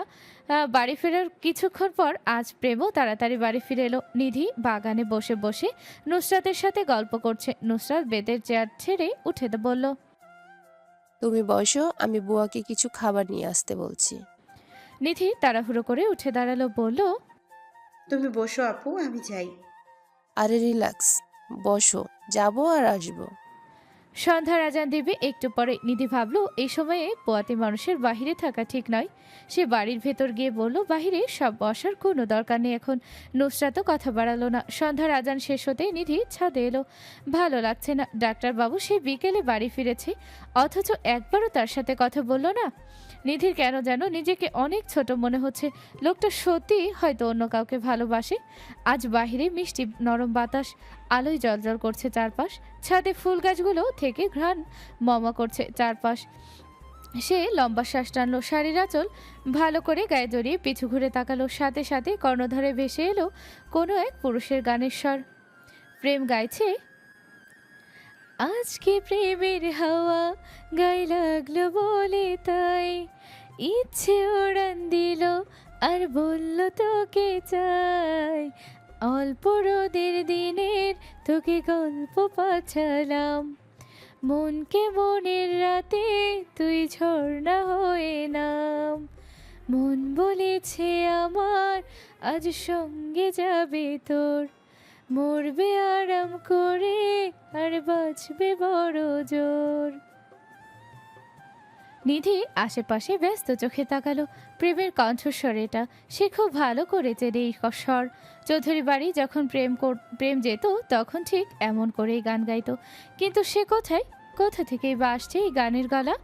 বাড়ি ফেরার কিছুক্ষণ পর আজ প্রেমও তাড়াতাড়ি বাড়ি ফিরে এলো। নিধি বাগানে বসে বসে নুসরাতের সাথে গল্প করছে। নুসরাত বেতের চেয়ার ছেড়ে উঠে বলল, তুমি বসো, আমি বুয়াকে কিছু খাবার নিয়ে আসতে বলছি। নিধি তাড়াহুড়ো করে উঠে দাঁড়ালো, বলল, তুমি বসো আপু, আমি যাই। আরে রিল্যাক্স, বসো, যাবো আর আসবো। সন্ধ্যার আজান দিবে একটু পরে। নিধি ভাবলো এই সময়ে পোয়াতি মানুষের বাহিরে থাকা ঠিক নয়। সে বাড়ির ভেতর গিয়ে বলল, বাহিরে সব বসার কোনো দরকার নেই এখন। নুসরাতও কথা বাড়ালো না। সন্ধ্যার আজান শেষ হতেই নিধি ছাদে এলো। ভালো লাগছে না। ডাক্তারবাবু সে বিকেলে বাড়ি ফিরেছে, অথচ একবারও তার সাথে কথা বলল না। নিধির কেন যেন নিজেকে অনেক ছোট মনে হচ্ছে। লোকটা সত্যি হয়তো অন্য কাউকে ভালোবাসে। আজ বাহিরে মিষ্টি নরম বাতাস, আলোয় জলজল করছে চারপাশ। ছাদে ফুল গাছগুলো থেকে ঘ্রাণ মমা করছে চারপাশ। সে লম্বা শ্বাস টানলো, শাড়ির আঁচল ভালো করে গায়ে জড়িয়ে পিছু ঘুরে তাকালো। সাথে সাথে কর্ণধারে ভেসে এলো কোনো এক পুরুষের গানের স্বর। প্রেম গাইছে, আজকে প্রেমের হাওয়া গায়ে লাগলো বলে তাই, ইচ্ছে ওড়ান দিল আর বলল তোকে চাই, অল্প রোদের দিনের তোকে গল্প পাঠালাম, মনকে মনের রাতে তুই ঝর্ণা হয়ে নাম, মন বলেছে আমার আজ সঙ্গে যাবে তোর, মরবে আরাম করে আর বাঁচবে বড় জোর। নিধি আশেপাশে ব্যস্ত চোখে তাকালো। প্রেমের কণ্ঠস্বর এটা। সে খুব ভালো করে চেনে এই স্বর। চৌধুরী বাড়ি যখন প্রেম যেত তখন ঠিক এমন করেই গান গাইতো। কিন্তু সে কোথা থেকেই বা আসছে এই গানের গলা।